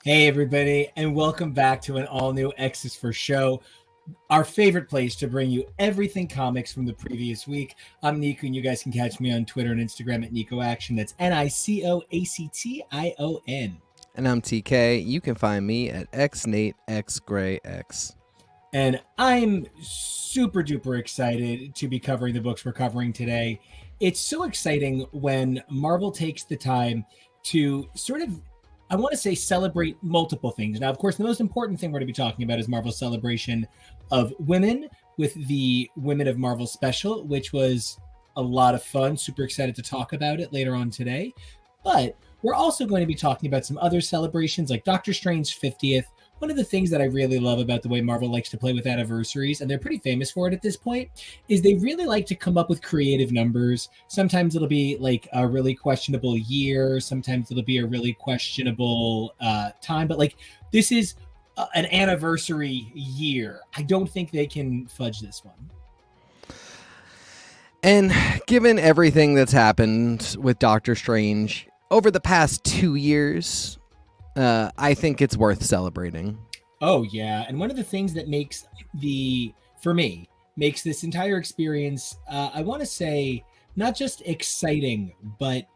Hey, everybody, and welcome back to an all-new X's for Show, our favorite place to bring you everything comics from the previous week. I'm Nico, and you guys can catch me on Twitter and Instagram at NicoAction. That's NicoAction. And I'm TK. You can find me at XNateXGrayX. And I'm super duper excited to be covering the books we're covering today. It's so exciting when Marvel takes the time to sort of, I want to say, celebrate multiple things. Now, of course, the most important thing we're going to be talking about is Marvel's celebration of women with the Women of Marvel special, which was a lot of fun. Super excited to talk about it later on today. But we're also going to be talking about some other celebrations like Doctor Strange 50th. One of the things that I really love about the way Marvel likes to play with anniversaries, and they're pretty famous for it at this point, is they really like to come up with creative numbers. Sometimes it'll be like a really questionable year. Sometimes it'll be a really questionable time. But like this is an anniversary year. I don't think they can fudge this one. And given everything that's happened with Doctor Strange over the past 2 years, I think it's worth celebrating. Oh, yeah. And one of the things that makes makes this entire experience, I want to say, not just exciting, but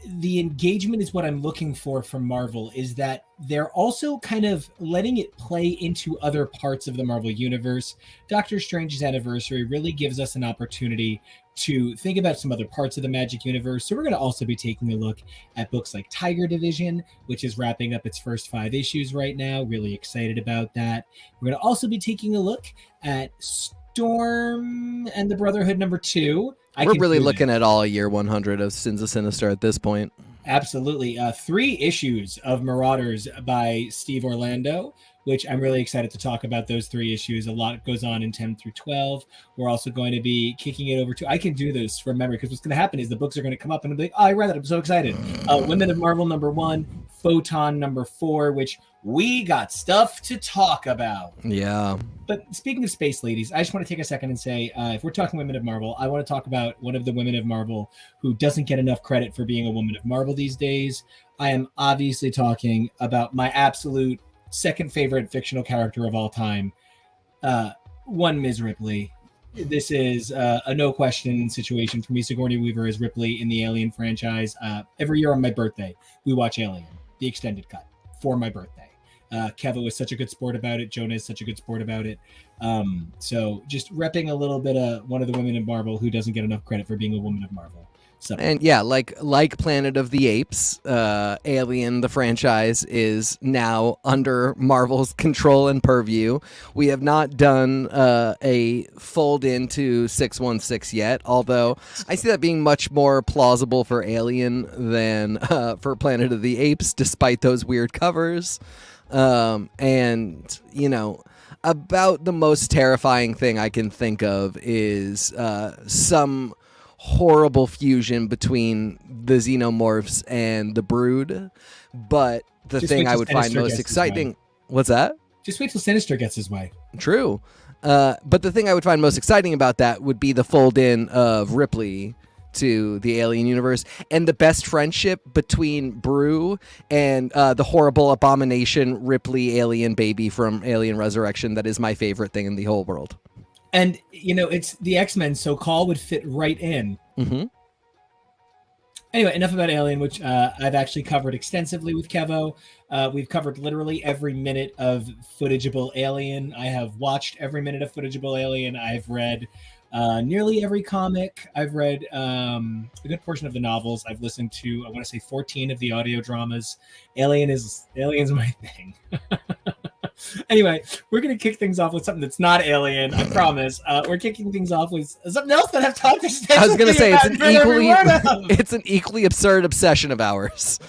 the engagement is what I'm looking for from Marvel, is that they're also kind of letting it play into other parts of the Marvel universe. Doctor Strange's anniversary really gives us an opportunity to think about some other parts of the Magic universe. So we're going to also be taking a look at books like Tiger Division, which is wrapping up its first 5 issues right now. Really excited about that. We're going to also be taking a look at Storm and the Brotherhood #2. We're really looking at all year 100 of Sins of Sinister at this point. Absolutely. 3 issues of Marauders by Steve Orlando, which I'm really excited to talk about those 3 issues. A lot goes on in 10 through 12. We're also going to be kicking it over to, I can do this from memory, because what's going to happen is the books are going to come up and I'll be like, oh, I read that. I'm so excited. Women of Marvel #1, Photon #4, which we got stuff to talk about. Yeah. But speaking of space ladies, I just want to take a second and say, if we're talking Women of Marvel, I want to talk about one of the Women of Marvel who doesn't get enough credit for being a Woman of Marvel these days. I am obviously talking about my absolute second favorite fictional character of all time, one Ms. Ripley. This is a no question situation for me. Sigourney Weaver is Ripley in the Alien franchise. Every year on my birthday, we watch Alien, the extended cut, for my birthday. Keva was such a good sport about it. Jonah is such a good sport about it. So just repping a little bit of one of the Women of Marvel who doesn't get enough credit for being a Woman of Marvel. And yeah, like Planet of the Apes, Alien, the franchise, is now under Marvel's control and purview. We have not done a fold into 616 yet, although I see that being much more plausible for Alien than for Planet of the Apes, despite those weird covers. And, you know, about the most terrifying thing I can think of is some horrible fusion between the Xenomorphs and the Brood. But the thing I would find most exciting... What's that? Just wait till Sinister gets his way. True. But the thing I would find most exciting about that would be the fold-in of Ripley to the Alien universe, and the best friendship between Brew and the horrible abomination Ripley alien baby from Alien Resurrection. That is my favorite thing in the whole world. And, you know, it's the X-Men, so Call would fit right in. Mm-hmm. Anyway, enough about Alien, which I've actually covered extensively with Kevo. We've covered literally every minute of footageable Alien. I have watched every minute of footageable Alien. I've read nearly every comic. I've read a good portion of the novels. I've listened to, I want to say, 14 of the audio dramas. Alien's my thing. Anyway, we're going to kick things off with something that's not Alien, I promise. We're kicking things off with something else that I've talked to. I was going to say, it's an equally absurd obsession of ours.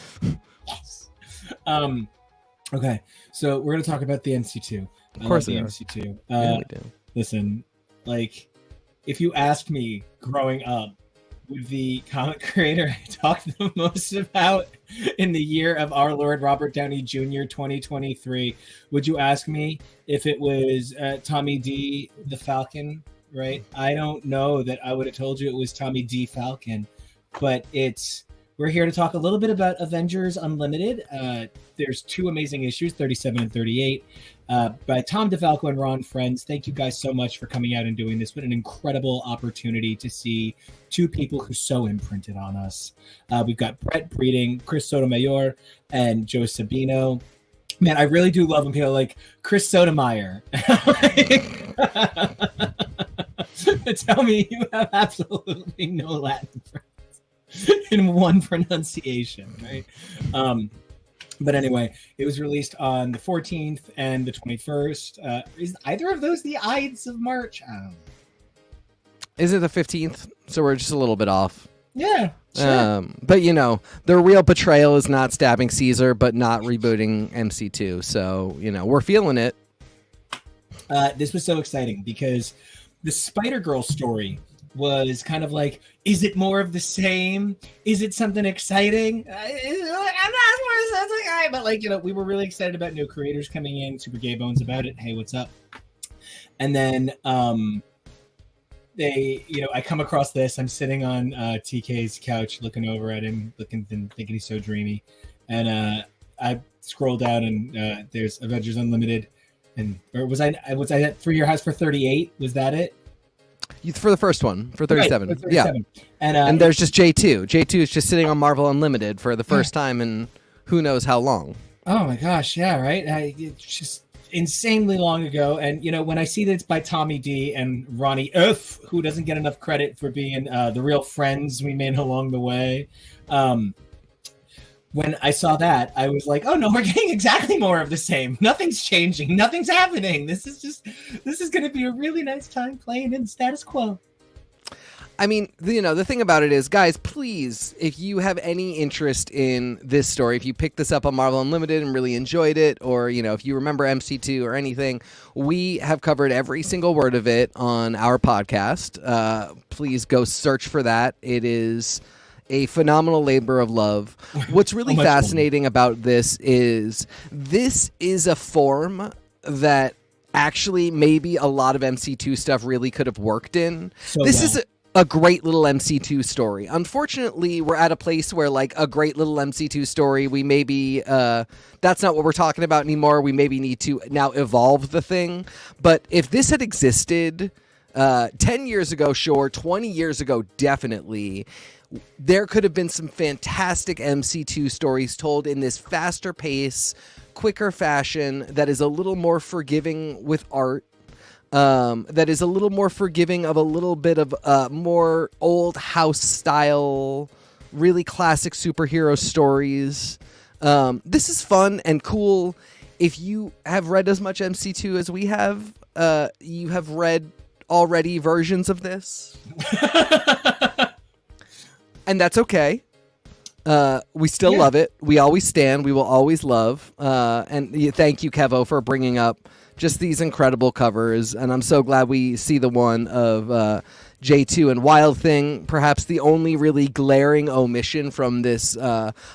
Yes. Okay, so we're going to talk about the MC2. Of course the MC2. Yeah, we do. Listen, like, if you asked me growing up, with the comic creator I talked the most about in the year of our Lord Robert Downey Jr. 2023, would you ask me if it was Tommy D. the Falcon, right? I don't know that I would have told you it was Tommy D. Falcon, but it's We're here to talk a little bit about Avengers Unlimited. There's 2 amazing issues, 37 and 38, by Tom DeFalco and Ron Friends. Thank you guys so much for coming out and doing this. What an incredible opportunity to see 2 people who so imprinted on us. We've got Brett Breeding, Chris Sotomayor, and Joe Sabino. Man, I really do love when people like Chris Sotomayor. Tell me you have absolutely no Latin friends in one pronunciation, right? But anyway, it was released on the 14th and the 21st. Is either of those the Ides of March? I don't know. Is it the 15th? So we're just a little bit off. Yeah, sure. But you know, the real betrayal is not stabbing Caesar, but not rebooting MC2. So, you know, we're feeling it. This was so exciting because the Spider-Girl story was kind of like, is it more of the same? Is it something exciting? I'm not more sounds like, all right, but like, you know, we were really excited about new creators coming in, super gay bones about it. Hey, what's up? And then they, you know, I come across this. I'm sitting on TK's couch looking over at him, thinking he's so dreamy. And I scroll down and there's Avengers Unlimited. Or was I at Through Your House for 38? Was that it? For the first one, for 37. Right, for 37. Yeah. And there's just J2. J2 is just sitting on Marvel Unlimited for the first time in who knows how long. Oh my gosh, yeah, right? It's just insanely long ago. And, you know, when I see that it's by Tommy D and Ronnie F., who doesn't get enough credit for being the real friends we made along the way, when I saw that, I was like, oh no, we're getting exactly more of the same. Nothing's changing. Nothing's happening. This is going to be a really nice time playing in status quo. I mean, you know, the thing about it is, guys, please, if you have any interest in this story, if you picked this up on Marvel Unlimited and really enjoyed it, or, you know, if you remember MC2 or anything, we have covered every single word of it on our podcast. Please go search for that. It is a phenomenal labor of love. What's really fascinating about this is a form that actually maybe a lot of MC2 stuff really could have worked in. This is a great little MC2 story. Unfortunately, we're at a place where, like, a great little MC2 story, we maybe, that's not what we're talking about anymore. We maybe need to now evolve the thing. But if this had existed 10 years ago, sure, 20 years ago, definitely, there could have been some fantastic MC2 stories told in this faster pace, quicker fashion that is a little more forgiving with art, that is a little more forgiving of a little bit of more old house style, really classic superhero stories. This is fun and cool. If you have read as much MC2 as we have, you have read already versions of this. And that's okay. We still love it. We always stand. We will always love. And thank you, Kevo, for bringing up just these incredible covers. And I'm so glad we see the one of J2 and Wild Thing, perhaps the only really glaring omission from this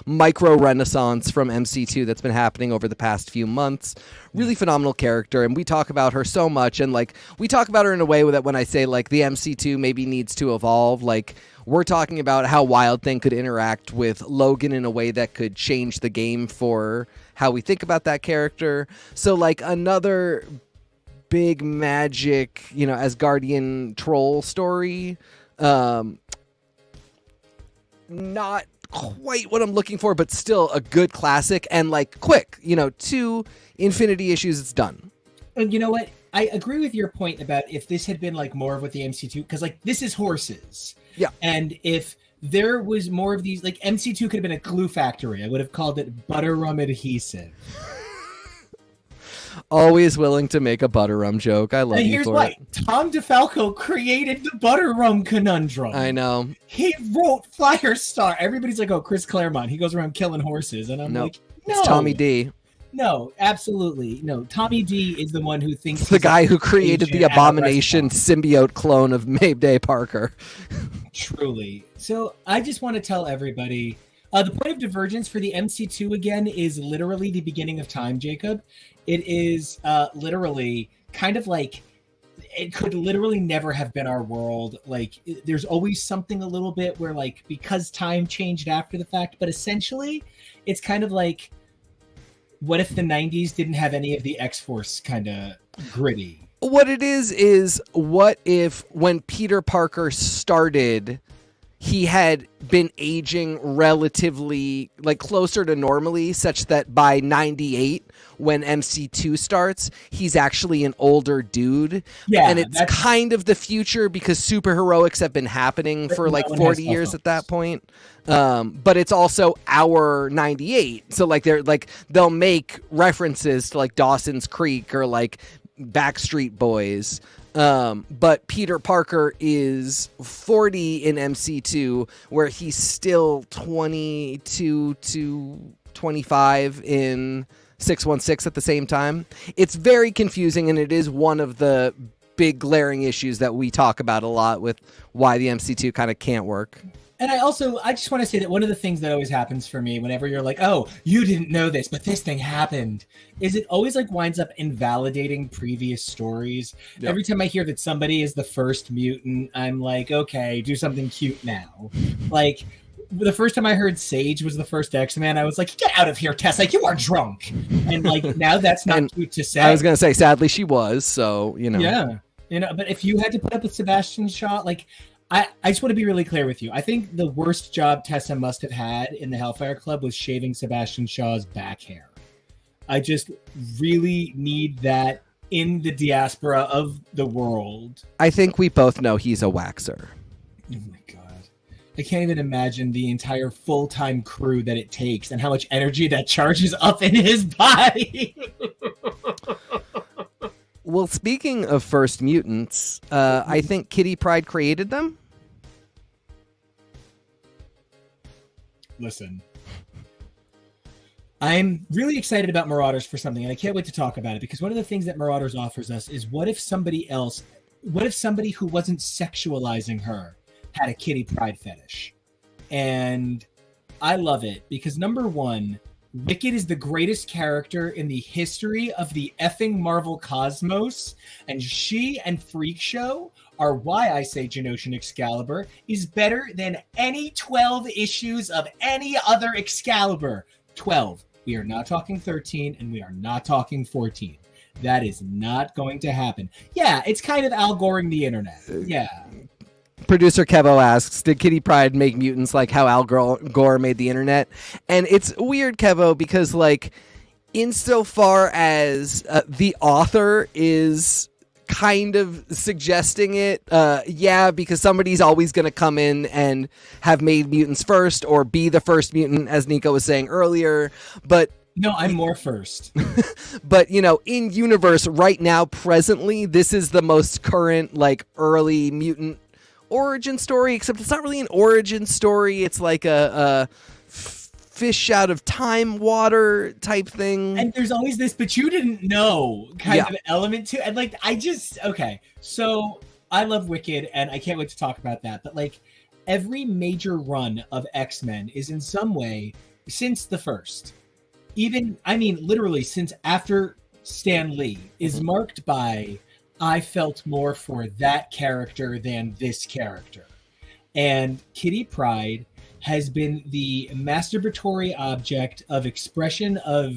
micro renaissance from MC2 that's been happening over the past few months. Really phenomenal character, and we talk about her so much, and like we talk about her in a way that when I say like the MC2 maybe needs to evolve, like we're talking about how Wild Thing could interact with Logan in a way that could change the game for how we think about that character. So like another big magic, you know, Asgardian troll story. Not quite what I'm looking for, but still a good classic and like quick, you know, 2 Infinity issues, it's done. And you know what? I agree with your point about if this had been like more of what the MC2, because like this is horses. Yeah. And if there was more of these, like MC2 could have been a glue factory. I would have called it butter rum adhesive. Always willing to make a butter rum joke. I love you here's for why. it. Tom DeFalco created the butter rum conundrum. I know. He wrote Firestar. Everybody's like, oh, Chris Claremont. He goes around killing horses. And I'm like, no. It's Tommy D. No, absolutely. No, Tommy D is the one who thinks it's the guy who created the Abomination symbiote clone of Mayday Parker. Truly. So I just want to tell everybody, the point of divergence for the MC2 again is literally the beginning of time, Jacob. It is literally kind of like it could literally never have been our world. Like, there's always something a little bit where, like, because time changed after the fact, but essentially it's kind of like, what if the 90s didn't have any of the X-Force kind of gritty? What it is what if when Peter Parker started, he had been aging relatively, like, closer to normally, such that by 98, when MC2 starts, he's actually an older dude. Yeah, and it's kind of the future because superheroics have been happening for like 40 years at that point. But it's also our 98. So like they'll make references to like Dawson's Creek or like Backstreet Boys. But Peter Parker is 40 in MC2, where he's still 22 to 25 in 616 at the same time. It's very confusing, and it is one of the big glaring issues that we talk about a lot with why the MC2 kind of can't work. And I just want to say that one of the things that always happens for me whenever you're like, oh, you didn't know this, but this thing happened, is it always like winds up invalidating previous stories. Yep. Every time I hear that somebody is the first mutant, I'm like, okay, do something cute now. Like, the first time I heard Sage was the first X-Man, I was like, get out of here, Tess, like, you are drunk. And like, now that's not cute to say. I was going to say, sadly, she was, so, you know. Yeah. You know, but if you had to put up with Sebastian Shaw, like, I just want to be really clear with you. I think the worst job Tessa must have had in the Hellfire Club was shaving Sebastian Shaw's back hair. I just really need that in the diaspora of the world. I think we both know he's a waxer. Oh my God. I can't even imagine the entire full-time crew that it takes and how much energy that charges up in his body. Well, speaking of first mutants, I think Kitty Pryde created them. Listen, I'm really excited about Marauders for something, and I can't wait to talk about it, because one of the things that Marauders offers us is what if somebody who wasn't sexualizing her had a Kitty Pryde fetish? And I love it because, number one, Wicked is the greatest character in the history of the effing Marvel cosmos, and she and Freak Show are why I say Genoshan Excalibur is better than any 12 issues of any other Excalibur. 12. We are not talking 13, and we are not talking 14. That is not going to happen. Yeah, it's kind of Al Goring the internet. Yeah. Producer Kevo asks, did Kitty Pryde make mutants like how Al Gore made the internet? And it's weird, Kevo, because like insofar as the author is kind of suggesting it, yeah, because somebody's always going to come in and have made mutants first or be the first mutant, as Nico was saying earlier. But no, I'm more first. But, you know, in universe right now, presently, this is the most current, like, early mutant origin story, except it's not really an origin story. It's like a fish out of time water type thing. And there's always this, but you didn't know kind of element to it. And like, okay. So I love Wicked and I can't wait to talk about that. But like every major run of X-Men is in some way, since the first, literally since after Stan Lee, is marked by, I felt more for that character than this character. And Kitty Pryde has been the masturbatory object of expression of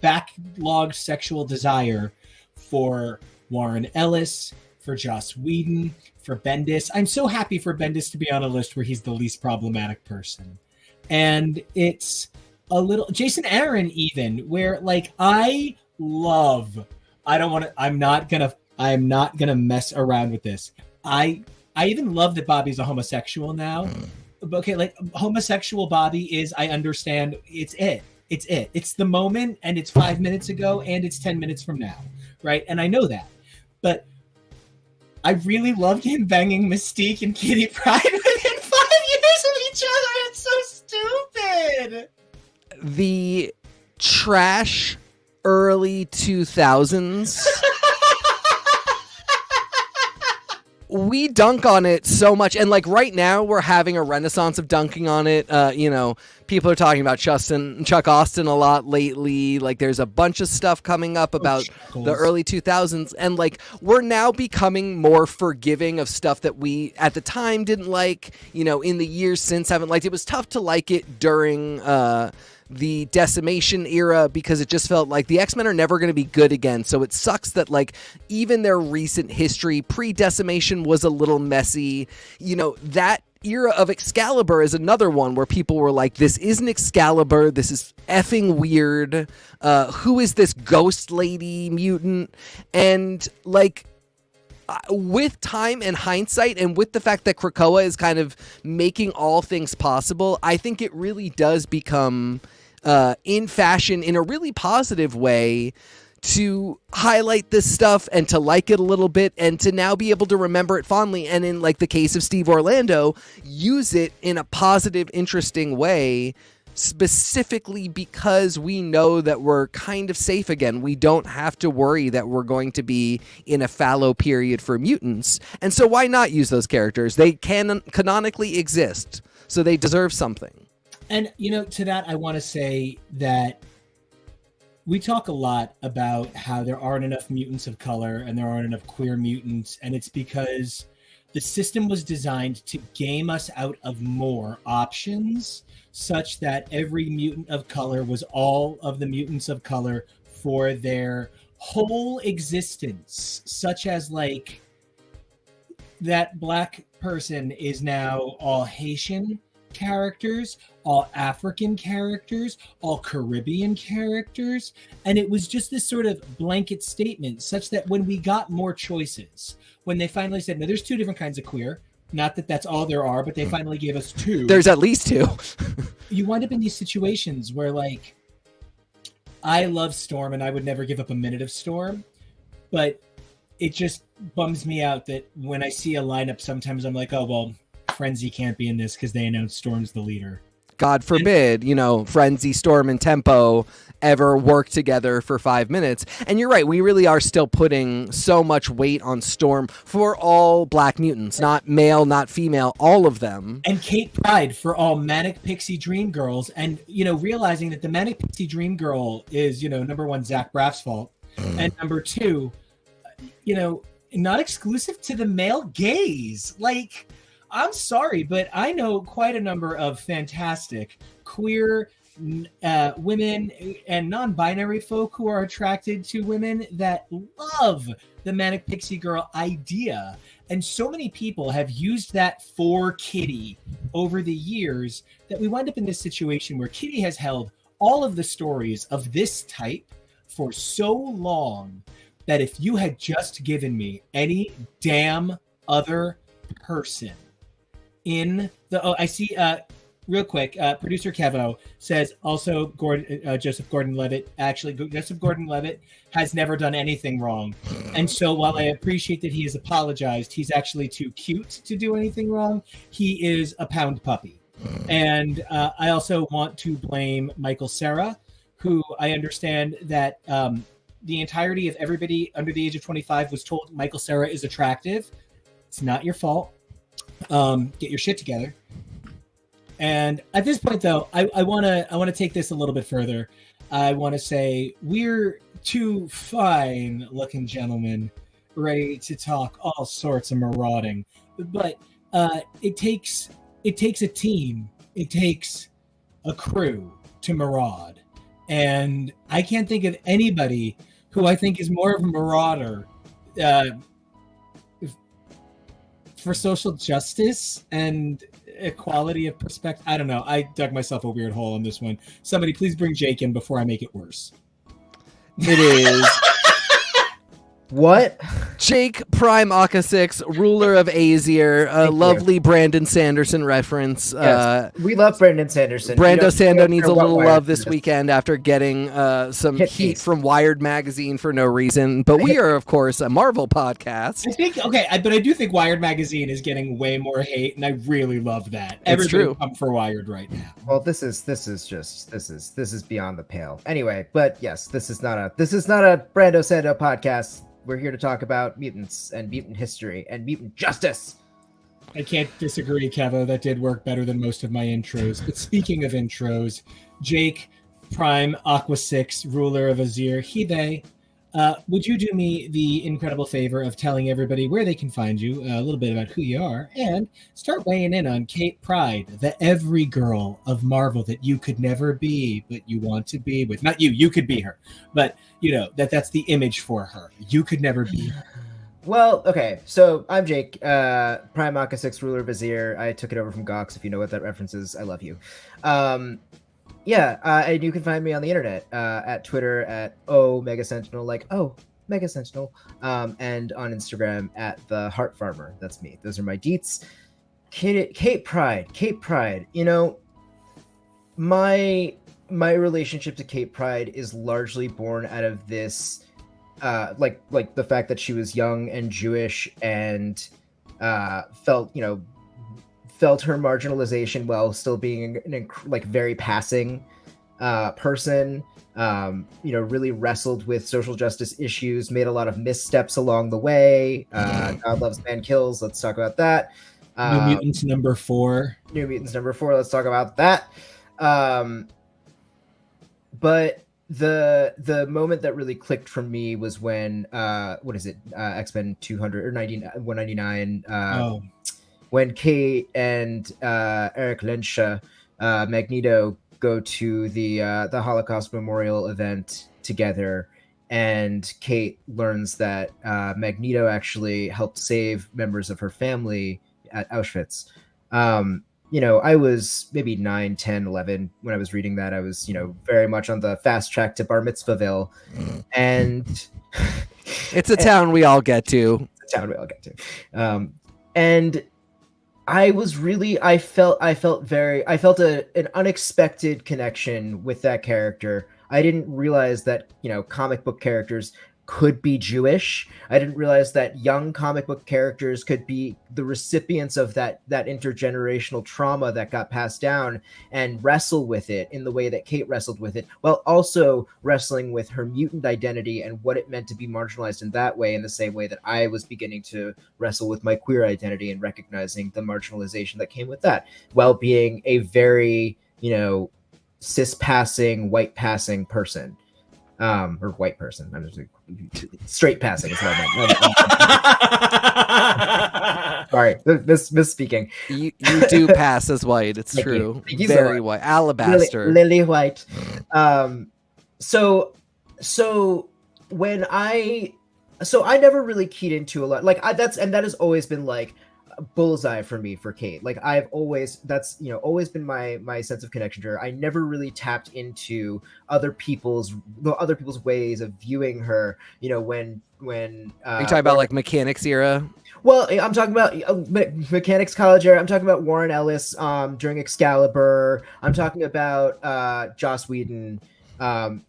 backlogged sexual desire for Warren Ellis, for Joss Whedon, for Bendis. I'm so happy for Bendis to be on a list where he's the least problematic person. And it's a little Jason Aaron even, where like I'm not gonna mess around with this. I even love that Bobby's a homosexual now. Okay, like homosexual Bobby is, I understand, it's the moment, and it's 5 minutes ago, and it's 10 minutes from now, right? And I know that, but I really loved him banging Mystique and Kitty Pryde within 5 years of each other. It's so stupid. The trash early 2000s we dunk on it so much, and like right now we're having a renaissance of dunking on it. People are talking about Chuck Austin a lot lately. Like there's a bunch of stuff coming up about the early 2000s, and like we're now becoming more forgiving of stuff that we at the time didn't like, in the years since haven't liked. It was tough to like it during the Decimation era because it just felt like the X-Men are never going to be good again. So it sucks that like even their recent history pre-Decimation was a little messy. That era of Excalibur is another one where people were like, this isn't Excalibur, this is effing weird. Who is this ghost lady mutant? And like with time and hindsight, and with the fact that Krakoa is kind of making all things possible, I think it really does become in fashion in a really positive way to highlight this stuff and to like it a little bit and to now be able to remember it fondly. And in like the case of Steve Orlando, use it in a positive, interesting way, specifically because we know that we're kind of safe again. We don't have to worry that we're going to be in a fallow period for mutants. And so why not use those characters? They canonically exist, so they deserve something. And, to that, I want to say that we talk a lot about how there aren't enough mutants of color and there aren't enough queer mutants. And it's because the system was designed to game us out of more options, such that every mutant of color was all of the mutants of color for their whole existence, such as like that black person is now all Haitian characters, all African characters, all Caribbean characters. And it was just this sort of blanket statement such that when we got more choices, when they finally said, no, there's two different kinds of queer, not that that's all there are, but they finally gave us two. There's at least two. You wind up in these situations where like, I love Storm and I would never give up a minute of Storm, but it just bums me out that when I see a lineup, sometimes I'm like, oh, well, Frenzy can't be in this because they announced Storm's the leader. God forbid, Frenzy, Storm, and Tempo ever work together for 5 minutes. And you're right, we really are still putting so much weight on Storm for all black mutants, not male, not female, all of them. And Kate Pride for all Manic Pixie Dream Girls. And, realizing that the Manic Pixie Dream Girl is, number one, Zach Braff's fault. And number two, not exclusive to the male gaze. Like, I'm sorry, but I know quite a number of fantastic queer women and non-binary folk who are attracted to women that love the Manic Pixie Girl idea. And so many people have used that for Kitty over the years that we wind up in this situation where Kitty has held all of the stories of this type for so long that if you had just given me any damn other person in the I see real quick, producer Kevo says also Joseph Gordon-Levitt. Actually, Joseph Gordon-Levitt has never done anything wrong. And so while I appreciate that he has apologized, he's actually too cute to do anything wrong. He is a pound puppy. And I also want to blame Michael Cera, who I understand that the entirety of everybody under the age of 25 was told Michael Cera is attractive. It's not your fault. Get your shit together. And at this point, though, I want to take this a little bit further. I want to say we're two fine-looking gentlemen ready to talk all sorts of marauding, but it takes a team, it takes a crew to maraud, and I can't think of anybody who I think is more of a marauder for social justice and equality of perspective. I don't know. I dug myself a weird hole on this one. Somebody please bring Jake in before I make it worse. It is what? Jake Prime Aka 6, ruler of Aesir, a lovely Brandon Sanderson reference. Yes. We love Brandon Sanderson. Brando Sando needs a little love this weekend after getting some heat from Wired Magazine for no reason. But we are, of course, a Marvel podcast. But I do think Wired Magazine is getting way more hate, and I really love that. It's true. Come for Wired right now. Well, this is beyond the pale. Anyway, but yes, this is not a Brando Sando podcast. We're here to talk about mutants and mutant history and mutant justice. I can't disagree, Kevo. That did work better than most of my intros. But speaking of intros, Jake, Prime, Aqua 6, ruler of Azir, he, they, would you do me the incredible favor of telling everybody where they can find you, a little bit about who you are, and start weighing in on Kate Pride, the every girl of Marvel that you could never be, but you want to be with. Not you, you could be her. But, that's the image for her. You could never be her. Well, okay, so I'm Jake, Prime Aqua 6, ruler of Azir. I took it over from Gox, if you know what that reference is. I love you. And you can find me on the internet at Twitter at Mega Sentinel, Mega Sentinel, and on Instagram at the Heart Farmer. That's me. Those are my deets. Kate Pride. My relationship to Kate Pride is largely born out of this, like the fact that she was young and Jewish and felt her marginalization while still being an very passing person. Really wrestled with social justice issues, made a lot of missteps along the way. God loves, man kills. Let's talk about that. New Mutants number 4. Let's talk about that. But the moment that really clicked for me was when X-Men 200 or 199. When Kate and Eric Lensha, Magneto, go to the Holocaust Memorial event together, and Kate learns that Magneto actually helped save members of her family at Auschwitz. I was maybe 9, 10, 11 when I was reading that. I was, very much on the fast track to Bar Mitzvahville, and it's a town we all get to. And I felt an unexpected connection with that character. I didn't realize that, comic book characters could be Jewish. I didn't realize that young comic book characters could be the recipients of that intergenerational trauma that got passed down and wrestle with it in the way that Kate wrestled with it, while also wrestling with her mutant identity and what it meant to be marginalized in that way, in the same way that I was beginning to wrestle with my queer identity and recognizing the marginalization that came with that, while being a very, cis-passing, white-passing person. Or white person. I'm just straight passing is what I meant. Sorry, misspeaking. You do pass as white. It's true. Very white. Alabaster. Lily white. So when I never really keyed into a lot. That has always been bullseye for me for Kate. I've always been my sense of connection to her. I never really tapped into other people's ways of viewing her. When are you talking about Mechanics era? Well, I'm talking about Mechanics College era. I'm talking about Warren Ellis during Excalibur. I'm talking about Joss Whedon. I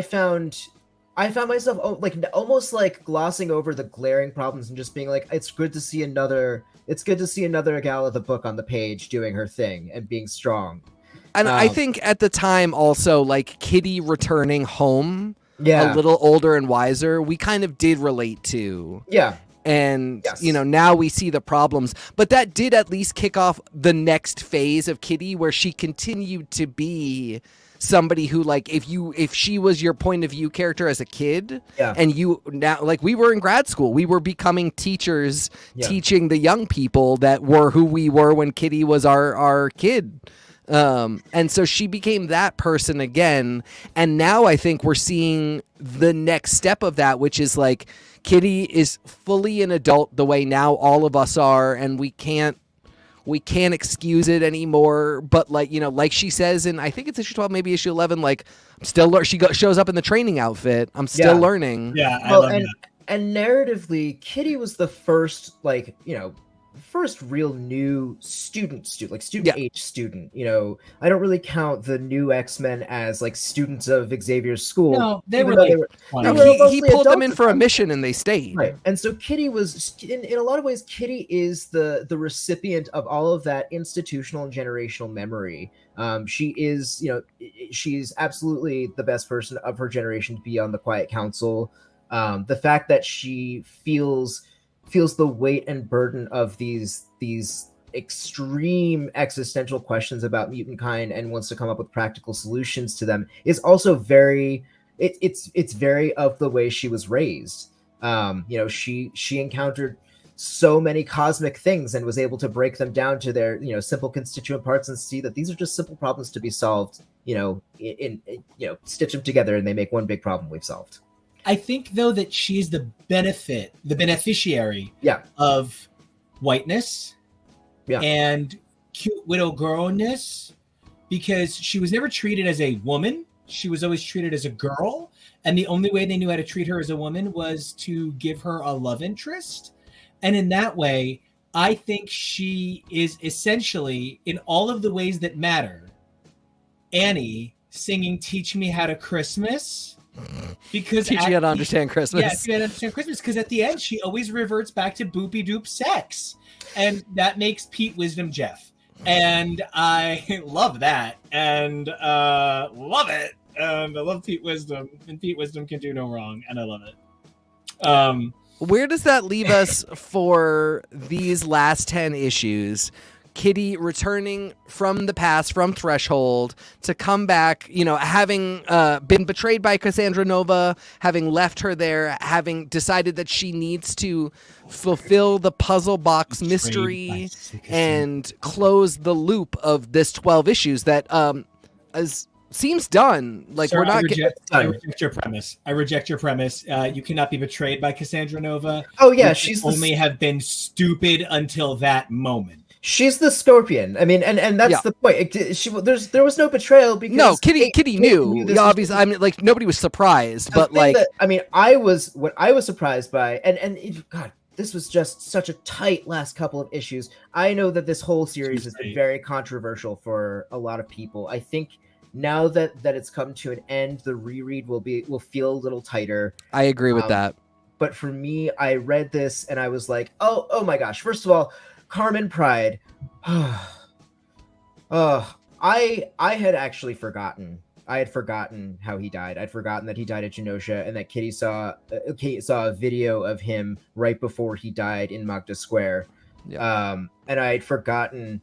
found myself almost glossing over the glaring problems and just being it's good to see another gal of the book on the page doing her thing and being strong. And I think at the time also Kitty returning home, a little older and wiser, we kind of did relate to. Yeah. And, now we see the problems. But that did at least kick off the next phase of Kitty, where she continued to be somebody who if she was your point of view character as a kid, and you now we were in grad school, we were becoming teachers, teaching the young people that were who we were when Kitty was our kid. And so she became that person again. And now I think we're seeing the next step of that, which is Kitty is fully an adult the way now all of us are, and we can't excuse it anymore. But she says in, I think it's issue 12, maybe issue 11, I'm still she shows up in the training outfit. I'm still learning. Yeah, I love that. And narratively, Kitty was the first first real new student, like student age student. You know, I don't really count the new X-Men as like students of Xavier's school. No, they even were though like they 20. were He mostly pulled them adults in at for a that mission and they stayed. Right. And so Kitty was in a lot of ways, Kitty is the recipient of all of that institutional and generational memory. She is, you know, she's absolutely the best person of her generation to be on the Quiet Council. The fact that she feels the weight and burden of these extreme existential questions about mutant kind and wants to come up with practical solutions to them is also very it's very of the way she was raised. You know, she encountered so many cosmic things and was able to break them down to their, you know, simple constituent parts and see that these are just simple problems to be solved, you know, in you know, stitch them together and they make one big problem we've solved. I think though that she's the beneficiary Yeah. of whiteness Yeah. and cute widow girlness, because she was never treated as a woman. She was always treated as a girl. And the only way they knew how to treat her as a woman was to give her a love interest. And in that way, I think she is essentially, in all of the ways that matter, Annie singing Teach Me How to Christmas. Because Teach you how to understand Christmas. Yeah, teach you how to understand Christmas. Because at the end, she always reverts back to boopy doop sex. And that makes Pete Wisdom Jeff. And I love that. And love it. And I love Pete Wisdom. And Pete Wisdom can do no wrong. And I love it. Where does that leave us for these last 10 issues? Kitty returning from the past, from Threshold, to come back, you know, having been betrayed by Cassandra Nova, having left her there, having decided that she needs to fulfill the puzzle box mystery and close the loop of this 12 issues that seems done. Like, Sir, we're not. I reject your premise. I reject your premise. You cannot be betrayed by Cassandra Nova. Oh yeah, you she's only have been stupid until that moment. She's the Scorpion. I mean, and that's the point. There was no betrayal because Kitty knew. Obviously, I mean, like, nobody was surprised, but like, I was surprised by, and God, this was just such a tight last couple of issues. I know that this whole series has been very controversial for a lot of people. I think now that it's come to an end, the reread will feel a little tighter. I agree with that. But for me, I read this and I was like, oh my gosh! First of all, Carmen Pride. I had actually forgotten. I had forgotten how he died. I'd forgotten that he died at Genosha and that Kitty saw a video of him right before he died in Magda Square. Yeah. And I had forgotten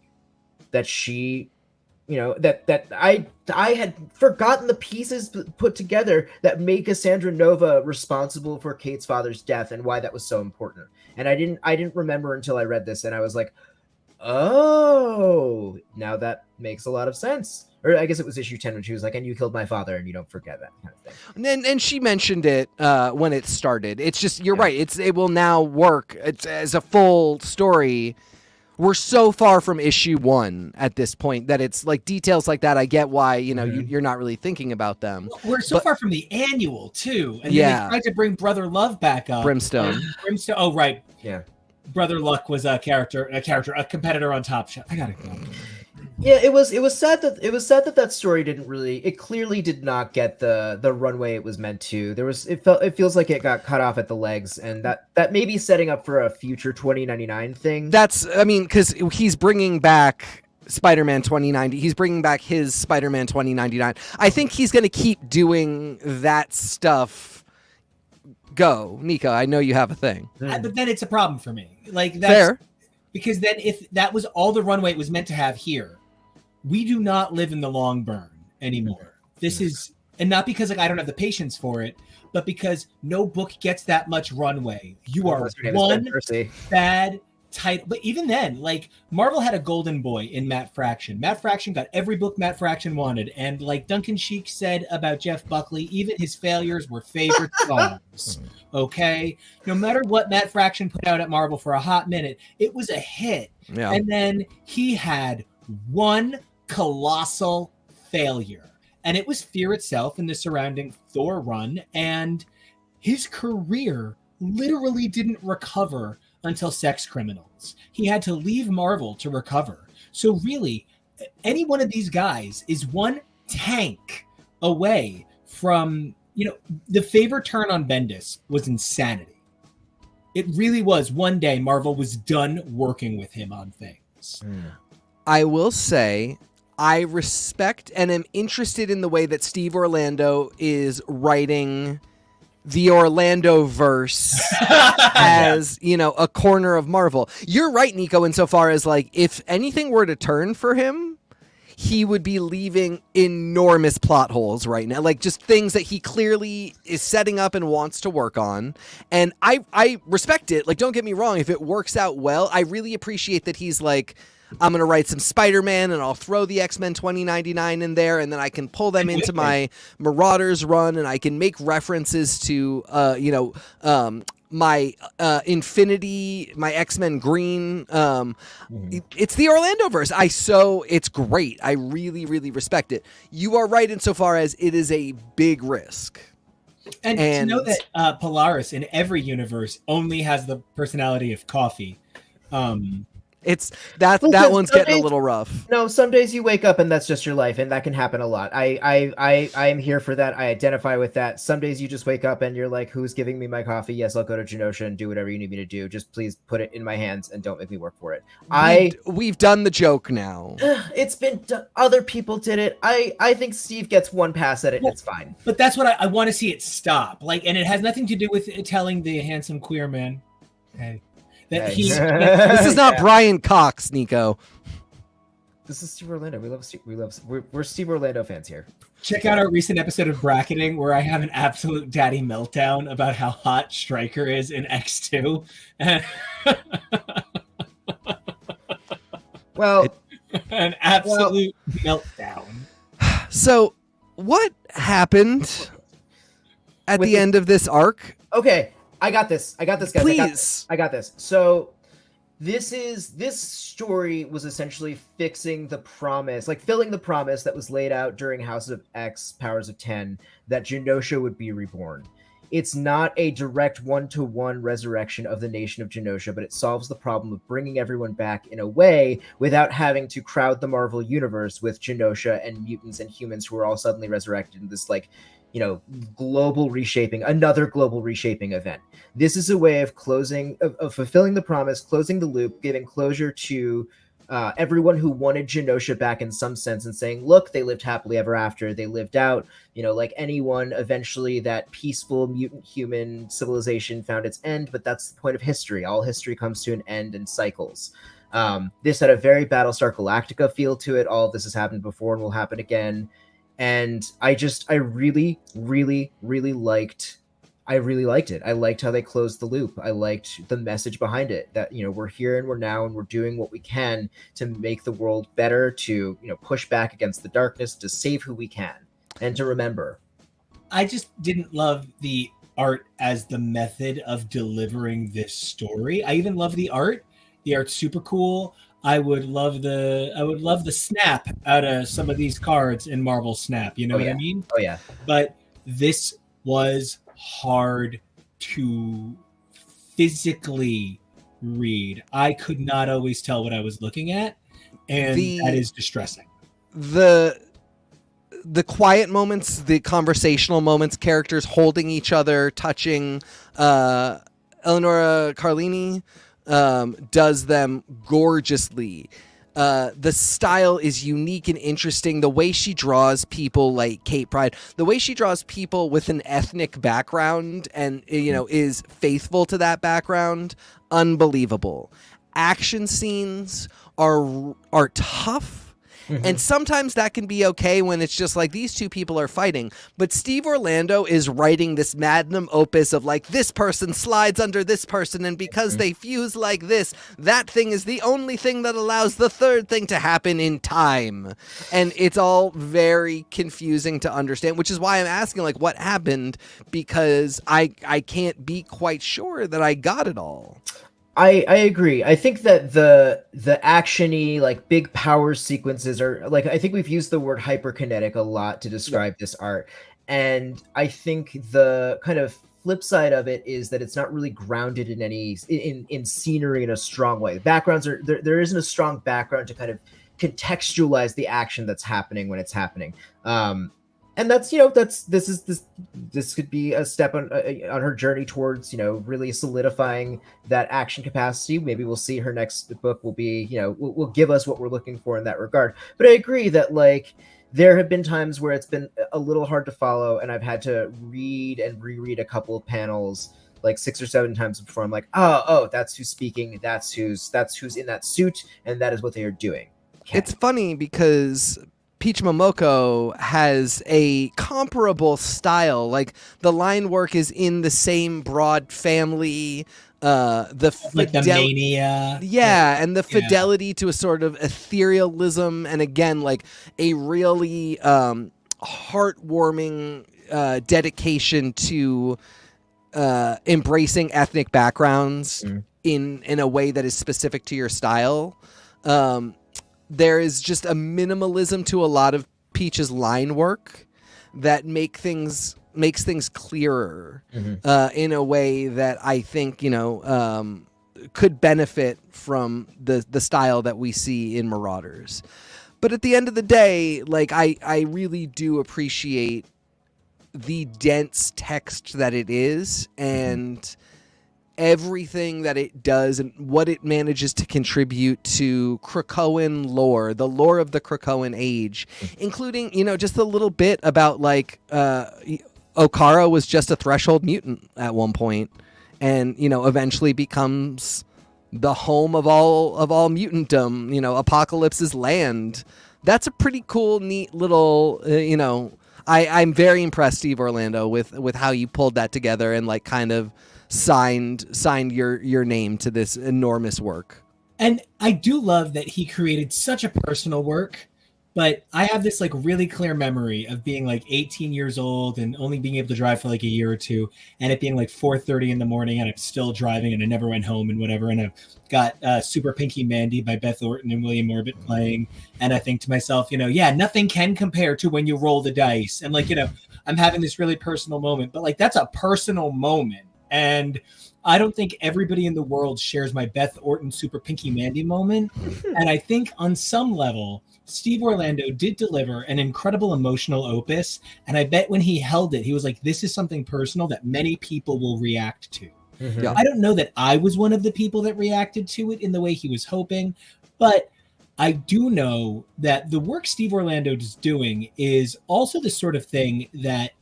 that she, you know, that I had forgotten the pieces put together that made Cassandra Nova responsible for Kate's father's death and why that was so important. And I didn't remember until I read this and I was like, oh, now that makes a lot of sense. Or I guess it was issue 10 when she was like, and you killed my father and you don't forget that kind of thing. And she mentioned it when it started. It's just, you're right. It will now work as a full story. We're so far from issue 1 at this point that it's like details like that. I get why, you know, you're not really thinking about them. We're so far from the annual too. And then they tried to bring Brother Love back up. Brimstone. Oh, right. Yeah. Brother Luck was a competitor on Top Shelf. I gotta go. Yeah, it was sad that story didn't really. It clearly did not get the runway it was meant to. It feels like it got cut off at the legs, and that may be setting up for a future 2099 thing. Because he's bringing back Spider-Man 2090. He's bringing back his Spider-Man 2099. I think he's going to keep doing that stuff. Go, Nika. I know you have a thing. But then it's a problem for me. Like, that's fair. Because then if that was all the runway it was meant to have here, we do not live in the long burn anymore. This is, and not because like I don't have the patience for it, but because no book gets that much runway. You are one bad title. But even then, like, Marvel had a golden boy in Matt Fraction. Matt Fraction got every book Matt Fraction wanted. And like Duncan Sheik said about Jeff Buckley, even his failures were favorite songs. Okay? No matter what Matt Fraction put out at Marvel for a hot minute, it was a hit. Yeah. And then he had one colossal failure. And it was Fear itself and the surrounding Thor run. And his career literally didn't recover until Sex Criminals. He had to leave Marvel to recover. So really, any one of these guys is one tank away from, the favor turn on Bendis was insanity. It really was. One day Marvel was done working with him on things. I will say I respect and am interested in the way that Steve Orlando is writing the Orlando verse as, a corner of Marvel. You're right, Nico, insofar as like if anything were to turn for him, he would be leaving enormous plot holes right now, like just things that he clearly is setting up and wants to work on. And I respect it. Like, don't get me wrong. If it works out well, I really appreciate that he's like, I'm going to write some Spider-Man and I'll throw the X-Men 2099 in there, and then I can pull them into my Marauders run, and I can make references to, my Infinity, my X-Men Green. It's the Orlandoverse. It's great. I really, really respect it. You are right insofar as it is a big risk. And to know that Polaris in every universe only has the personality of coffee. It's that one's getting a little rough. No, some days you wake up and that's just your life, and that can happen a lot. I am here for that. I identify with that. Some days you just wake up and you're like, who's giving me my coffee? Yes, I'll go to Genosha and do whatever you need me to do. Just please put it in my hands and don't make me work for it. We've done the joke now. It's been other people did it. I think Steve gets one pass at it. Well, it's fine. But that's what I want to see it stop. Like, and it has nothing to do with telling the handsome queer man, hey. That this is not Brian Cox, Nico. This is Steve Orlando. We're Steve Orlando fans here. Check out our recent episode of Bracketing where I have an absolute daddy meltdown about how hot Stryker is in X2. An absolute meltdown. So, what happened at the end of this arc? Okay. I got this, guys. Please. I got this. So this story was essentially fixing the promise, like filling the promise that was laid out during House of X, Powers of 10, that Genosha would be reborn. It's not a direct one-to-one resurrection of the nation of Genosha, but it solves the problem of bringing everyone back in a way without having to crowd the Marvel universe with Genosha and mutants and humans who are all suddenly resurrected in this, like, global reshaping, another global reshaping event. This is a way of of fulfilling the promise, closing the loop, giving closure to everyone who wanted Genosha back in some sense, and saying, look, they lived happily ever after. They lived out, like anyone, eventually that peaceful mutant human civilization found its end, but that's the point of history. All history comes to an end in cycles. This had a very Battlestar Galactica feel to it. All of this has happened before and will happen again. And I really, really, really liked it. I liked how they closed the loop. I liked the message behind it that, we're here and we're now and we're doing what we can to make the world better, to, push back against the darkness, to save who we can, and to remember. I just didn't love the art as the method of delivering this story. I even love the art. The art's super cool. I would love the snap out of some of these cards in Marvel Snap. You know what I mean? Oh yeah. But this was hard to physically read. I could not always tell what I was looking at, and that is distressing. The quiet moments, the conversational moments, characters holding each other, touching. Eleonora Carlini does them gorgeously. The style is unique and interesting. The way she draws people like Kate Pryde, the way she draws people with an ethnic background and, is faithful to that background, unbelievable. Action scenes are tough. Mm-hmm. And sometimes that can be okay when it's just like these two people are fighting. But Steve Orlando is writing this magnum opus of like this person slides under this person, and because they fuse like this, that thing is the only thing that allows the third thing to happen in time. And it's all very confusing to understand, which is why I'm asking like what happened, because I can't be quite sure that I got it all. I agree. I think that the action-y, like big power sequences are like, I think we've used the word hyperkinetic a lot to describe this art. And I think the kind of flip side of it is that it's not really grounded in any in scenery in a strong way. Backgrounds are there isn't a strong background to kind of contextualize the action that's happening when it's happening. And that's this could be a step on her journey towards really solidifying that action capacity. Maybe we'll see her next book will be will give us what we're looking for in that regard. But I agree that like there have been times where it's been a little hard to follow, and I've had to read and reread a couple of panels like 6 or 7 times before I'm like, oh, that's who's speaking, that's who's in that suit, and that is what they are doing. It's funny because Peach Momoko has a comparable style. Like the line work is in the same broad family. The mania. Yeah, and the fidelity to a sort of etherealism, and again, like a really heartwarming dedication to embracing ethnic backgrounds in a way that is specific to your style. There is just a minimalism to a lot of Peach's line work that makes things clearer in a way that I think could benefit from the style that we see in Marauders. But at the end of the day, like I really do appreciate the dense text that it is and everything that it does and what it manages to contribute to Krakoan lore, the lore of the Krakoan age, including, just a little bit about like Okara was just a threshold mutant at one point and, eventually becomes the home of all mutantdom, Apocalypse's land. That's a pretty cool, neat little, I'm very impressed, Steve Orlando, with how you pulled that together and like kind of signed your name to this enormous work. And I do love that he created such a personal work, but I have this like really clear memory of being like 18 years old and only being able to drive for like a year or two, and it being like 4:30 in the morning and I'm still driving and I never went home and whatever, and I've got Super Pinky Mandy by Beth Orton and William Orbit playing, and I think to myself, nothing can compare to when you roll the dice, and like I'm having this really personal moment, but like that's a personal moment. And I don't think everybody in the world shares my Beth Orton Super Pinky Mandy moment. And I think on some level, Steve Orlando did deliver an incredible emotional opus. And I bet when he held it, he was like, this is something personal that many people will react to. Yeah. I don't know that I was one of the people that reacted to it in the way he was hoping, but I do know that the work Steve Orlando is doing is also the sort of thing that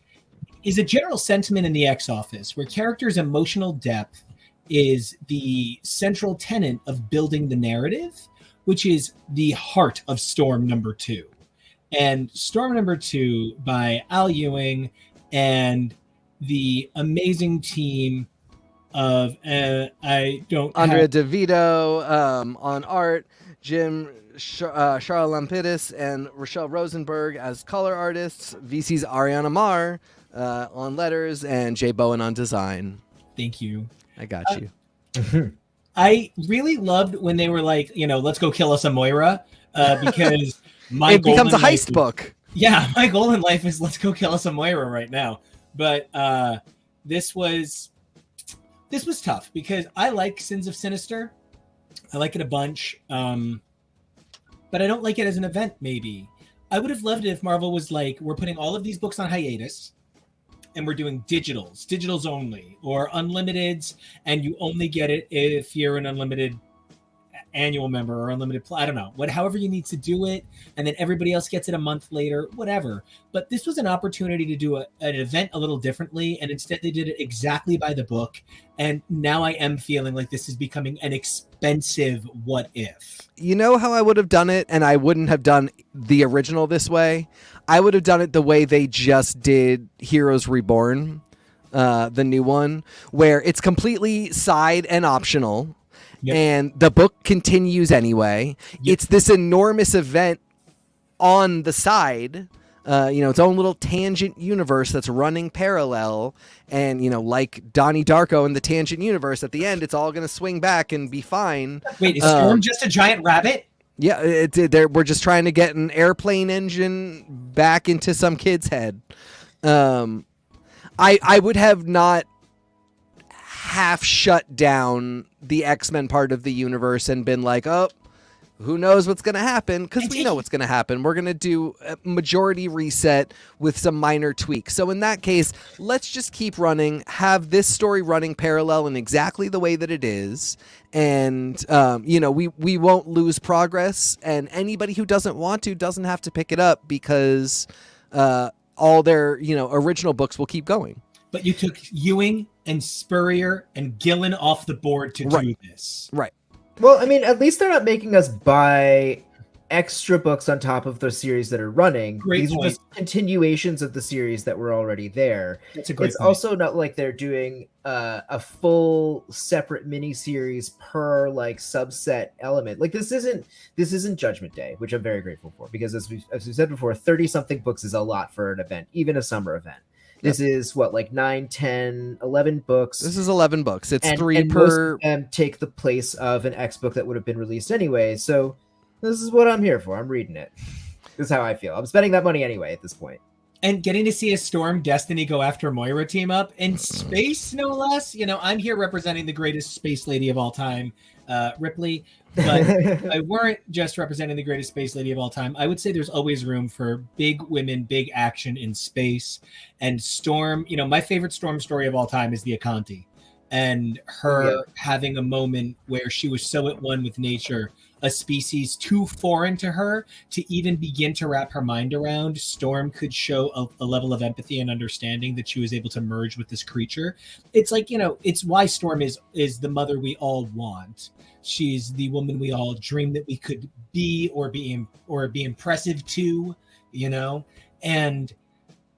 is a general sentiment in the X Office, where characters' emotional depth is the central tenet of building the narrative, which is the heart of Storm number 2. And Storm number 2 by Al Ewing and the amazing team of Andrea DeVito on art, Jim Charalampidis and Rochelle Rosenberg as color artists, VC's Ariana Marr on letters, and Jay Bowen on design. Thank you. I got you. I really loved when they were like, let's go kill us a Moira, because it becomes a heist book. Yeah, my goal in life is let's go kill us a Moira right now. But this was tough because I like Sins of Sinister. I like it a bunch, but I don't like it as an event. Maybe I would have loved it if Marvel was like, we're putting all of these books on hiatus and we're doing digitals only, or unlimiteds, and you only get it if you're an unlimited annual member or unlimited I don't know, however you need to do it, and then everybody else gets it a month later, whatever. But this was an opportunity to do an event a little differently, and instead they did it exactly by the book. And now I am feeling like this is becoming an expensive what if. You know how I would have done it, and I wouldn't have done the original this way? I would have done it the way they just did Heroes Reborn, the new one, where it's completely side and optional. Yep. And the book continues anyway. Yep. It's this enormous event on the side, its own little tangent universe that's running parallel. And, like Donnie Darko in the tangent universe, at the end, it's all going to swing back and be fine. Wait, is Storm just a giant rabbit? Yeah, we're just trying to get an airplane engine back into some kid's head. I would have not half shut down the X-Men part of the universe and been like, oh, who knows what's going to happen? Because we know what's going to happen. We're going to do a majority reset with some minor tweaks. So in that case, let's just keep running, have this story running parallel in exactly the way that it is. And, we won't lose progress. And anybody who doesn't want to doesn't have to pick it up because all their, original books will keep going. But you took Ewing and Spurrier and Gillen off the board to do this. Right. Well, I mean, at least they're not making us buy extra books on top of the series that are running. These are just continuations of the series that were already there. That's a great It's point. also not like they're doing a full separate miniseries per like subset element. Like this isn't Judgment Day, which I'm very grateful for, because as we said before, 30-something books is a lot for an event, even a summer event. This is what, like 9, 10, 11 books. This is 11 books. It's and 3 and per. Most of them take the place of an X book that would have been released anyway. So this is what I'm here for. I'm reading it. This is how I feel. I'm spending that money anyway at this point. And getting to see a Storm Destiny go after Moira team up in space, no less. I'm here representing the greatest space lady of all time, Ripley. But I weren't just representing the greatest space lady of all time. I would say there's always room for big women, big action in space. And Storm, my favorite Storm story of all time is the Akanti. And her having a moment where she was so at one with nature, a species too foreign to her to even begin to wrap her mind around. Storm could show a level of empathy and understanding that she was able to merge with this creature. It's like, it's why Storm is the mother we all want. She's the woman we all dream that we could be or be impressive to, and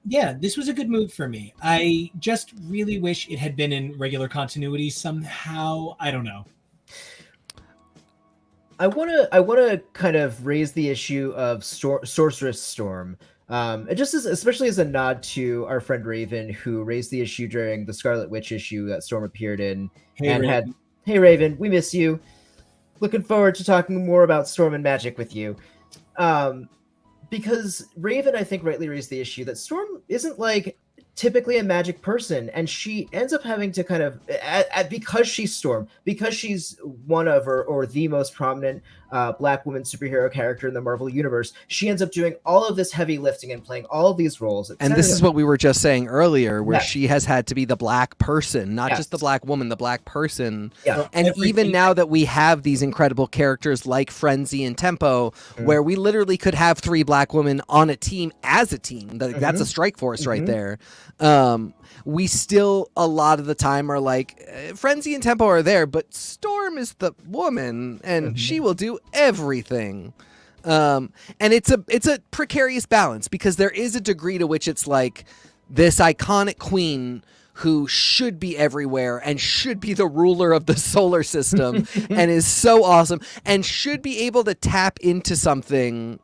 yeah, this was a good move for me. I just really wish it had been in regular continuity somehow. I don't know. I wanna kind of raise the issue of Sorceress Storm, and just especially as a nod to our friend Raven, who raised the issue during the Scarlet Witch issue that Storm appeared in, Hey Raven, we miss you. Looking forward to talking more about Storm and magic with you. Because Raven, I think, rightly raised the issue that Storm isn't like typically a magic person, and she ends up having to kind of, because she's Storm, because she's one of or the most prominent Black woman superhero character in the Marvel universe, she ends up doing all of this heavy lifting and playing all of these roles. And this is what we were just saying earlier, where she has had to be the Black person, not just the Black woman, the Black person. Yeah. And even now that we have these incredible characters like Frenzy and Tempo, where we literally could have 3 Black women on a team as a team, that's a strike force right there. We still a lot of the time are like, Frenzy and Tempo are there, but Storm is the woman and she will do everything. And it's a precarious balance, because there is a degree to which it's like this iconic queen who should be everywhere and should be the ruler of the solar system and is so awesome and should be able to tap into something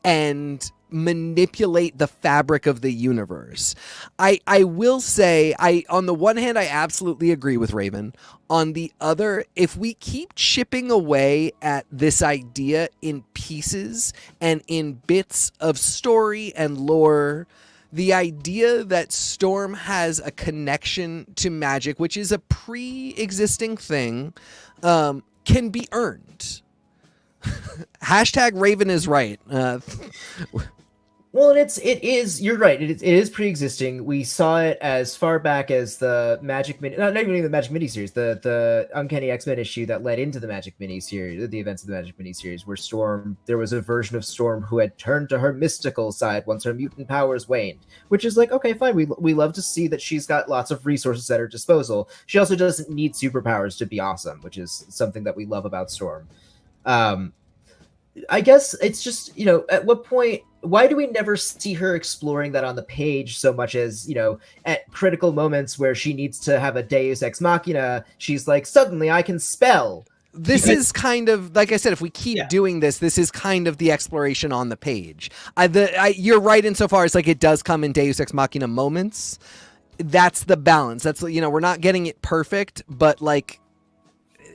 and manipulate the fabric of the universe. I will say, on the one hand, I absolutely agree with Raven. On the other, if we keep chipping away at this idea in pieces and in bits of story and lore, the idea that Storm has a connection to magic, which is a pre-existing thing, can be earned. Hashtag Raven is right. Well, it is. You're right. It is pre-existing. We saw it as far back as the Magic Mini, not even the Magic Mini series, the Uncanny X-Men issue that led into the Magic Mini series, the events of the Magic Mini series, where Storm, there was a version of Storm who had turned to her mystical side once her mutant powers waned. Which is like, okay, fine. We love to see that she's got lots of resources at her disposal. She also doesn't need superpowers to be awesome, which is something that we love about Storm. I guess it's just, at what point, why do we never see her exploring that on the page so much as, at critical moments where she needs to have a Deus Ex Machina, she's like, suddenly I can spell. This is kind of, like I said, if we keep doing this is kind of the exploration on the page. You're right insofar as like it does come in Deus Ex Machina moments. That's the balance. That's, we're not getting it perfect, but like,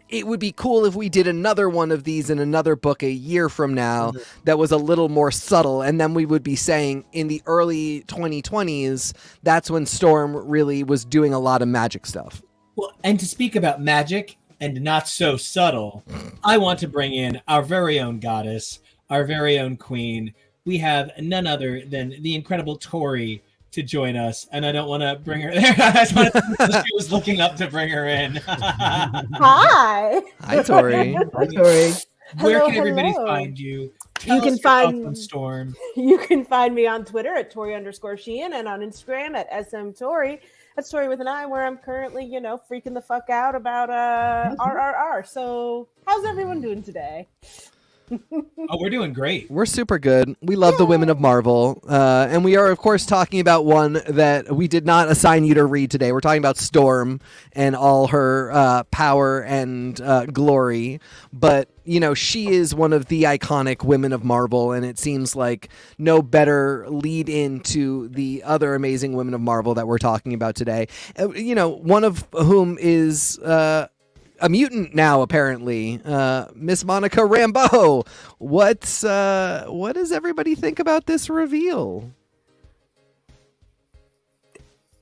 it would be cool if we did another one of these in another book a year from now that was a little more subtle. And then we would be saying in the early 2020s, that's when Storm really was doing a lot of magic stuff. Well, and to speak about magic and not so subtle, I want to bring in our very own goddess, our very own queen. We have none other than the incredible Tori to join us, and I don't want to bring her there. I just wanted to, she was looking up to bring her in. Hi. Hi, Tori. Hi, Tori. Where Hello, can everybody hello. find you? You can find on Storm. You can find me on Twitter at Tori_Sheehan and on Instagram at SMTori. That's Tori with an I, where I'm currently, freaking the fuck out about RRR. So how's everyone doing today? Oh, we're doing great. We're super good. We love the women of Marvel. And we are, of course, talking about one that we did not assign you to read today. We're talking about Storm and all her power and glory. But, she is one of the iconic women of Marvel, and it seems like no better lead into the other amazing women of Marvel that we're talking about today. One of whom is... a mutant now, apparently. Miss Monica Rambeau. What does everybody think about this reveal?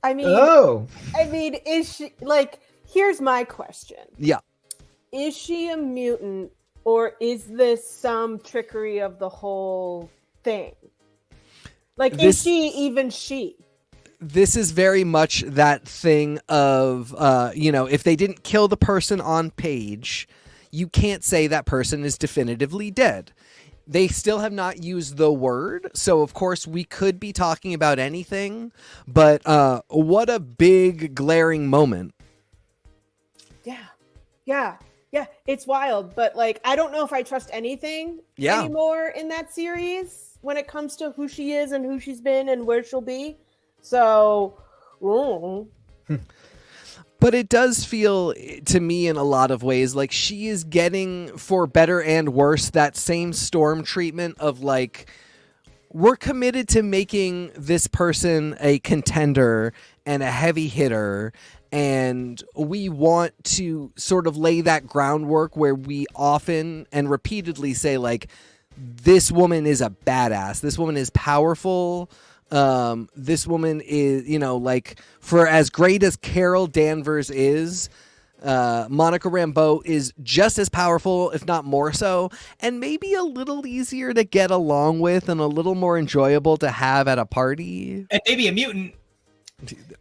I mean, is she here's my question. Yeah. Is she a mutant, or is this some trickery of the whole thing? Is she even she? This is very much that thing of, if they didn't kill the person on page, you can't say that person is definitively dead. They still have not used the word, so of course we could be talking about anything, but what a big glaring moment. Yeah, it's wild, but I don't know if I trust anything anymore in that series when it comes to who she is and who she's been and where she'll be. So, but it does feel to me in a lot of ways like she is getting, for better and worse, that same Storm treatment of we're committed to making this person a contender and a heavy hitter, and we want to sort of lay that groundwork where we often and repeatedly say this woman is a badass, this woman is powerful. This woman is, for as great as Carol Danvers is, Monica Rambeau is just as powerful, if not more so, and maybe a little easier to get along with and a little more enjoyable to have at a party. And maybe a mutant.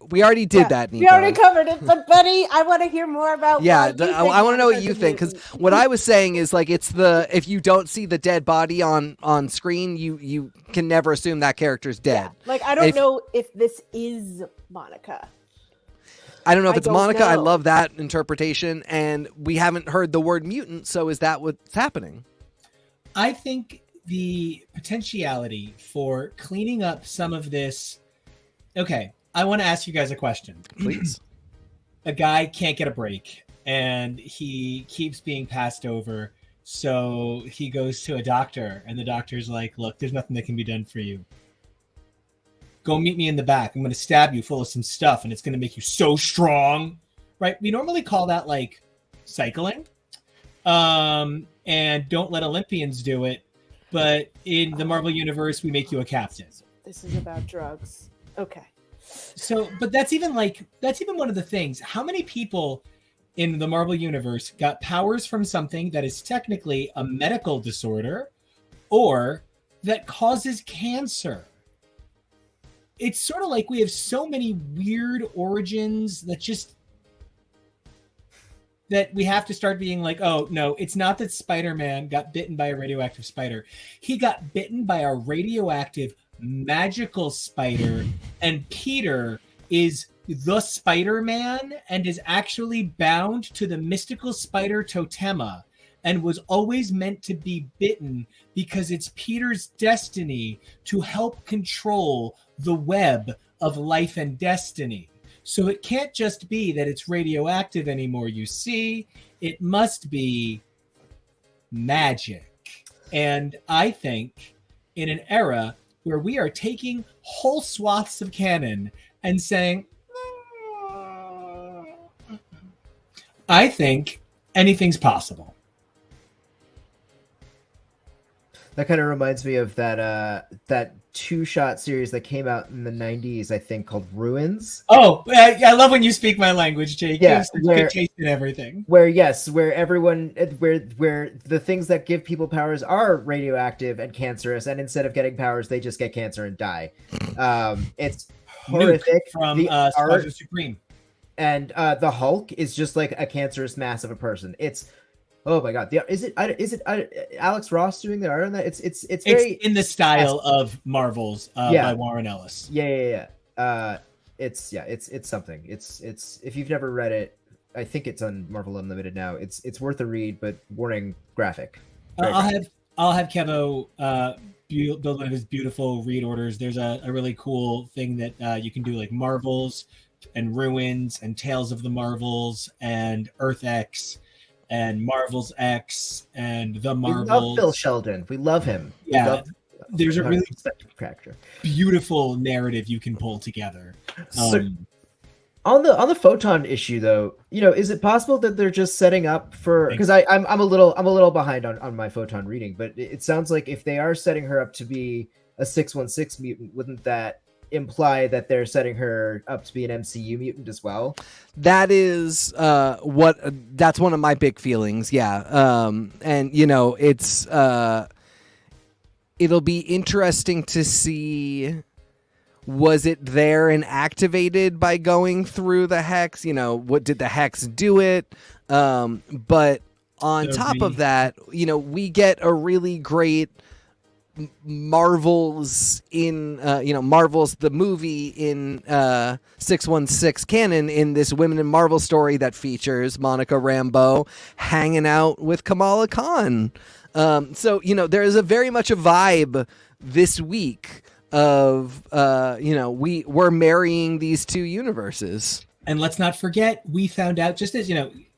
We already did that, Nico. We already covered it, but Buddy, I want to hear more about. Yeah, I want to know what you think, because what I was saying is it's if you don't see the dead body on screen, you can never assume that character's dead. Yeah. I don't know if this is Monica. I don't know if it's Monica. Know. I love that interpretation, and we haven't heard the word mutant, so is that what's happening? I think the potentiality for cleaning up some of this. Okay. I want to ask you guys a question. Please. A guy can't get a break and he keeps being passed over. So he goes to a doctor and the doctor's like, look, there's nothing that can be done for you. Go meet me in the back. I'm going to stab you full of some stuff and it's going to make you so strong. Right? We normally call that cycling. And don't let Olympians do it. But in the Marvel universe, we make you a captain. This is about drugs. Okay. So, but that's even one of the things. How many people in the Marvel universe got powers from something that is technically a medical disorder or that causes cancer? It's sort of like we have so many weird origins that we have to start being oh, no, it's not that Spider-Man got bitten by a radioactive spider. He got bitten by a radioactive magical spider, and Peter is the Spider-Man and is actually bound to the mystical spider Totema and was always meant to be bitten because it's Peter's destiny to help control the web of life and destiny. So it can't just be that it's radioactive anymore, you see. It must be magic. And I think in an era where we are taking whole swaths of canon and saying, I think anything's possible. That kind of reminds me of that two-shot series that came out in the 90s, I think, called Ruins. Oh, I love when you speak my language, Jake. Yeah, You have such where- good taste in everything. Where everyone, where the things that give people powers are radioactive and cancerous, and instead of getting powers, they just get cancer and die. It's horrific. Nuke from The art Squadron Supreme. and the Hulk is just like a cancerous mass of a person. It's oh my god. Is it Alex Ross doing the art on that? It's very It's in the style of Marvel's by Warren Ellis. Yeah. It's something. It's if you've never read it, I think it's on Marvel Unlimited now. It's worth a read, but warning, graphic. I'll have Kevo build one of his beautiful read orders. There's a really cool thing that you can do, like Marvels and Ruins and Tales of the Marvels and Earth X and Marvels X and the Marvels. We love Phil Sheldon. We love him. Yeah. There's a really character. Beautiful narrative you can pull together. On the Photon issue, though, is it possible that they're just setting up for? Because I'm a little behind on my Photon reading, but it sounds like if they are setting her up to be a 616 mutant, wouldn't that imply that they're setting her up to be an MCU mutant as well? That is that's one of my big feelings. Yeah, and it's it'll be interesting to see. Was it there and activated by going through the hex? What did the hex do it? But on top of that, we get a really great Marvels in, Marvels the movie in 616 canon in this Women in Marvel story that features Monica Rambeau hanging out with Kamala Khan. So, there is a very much a vibe this week of we're marrying these two universes. And let's not forget, we found out, just as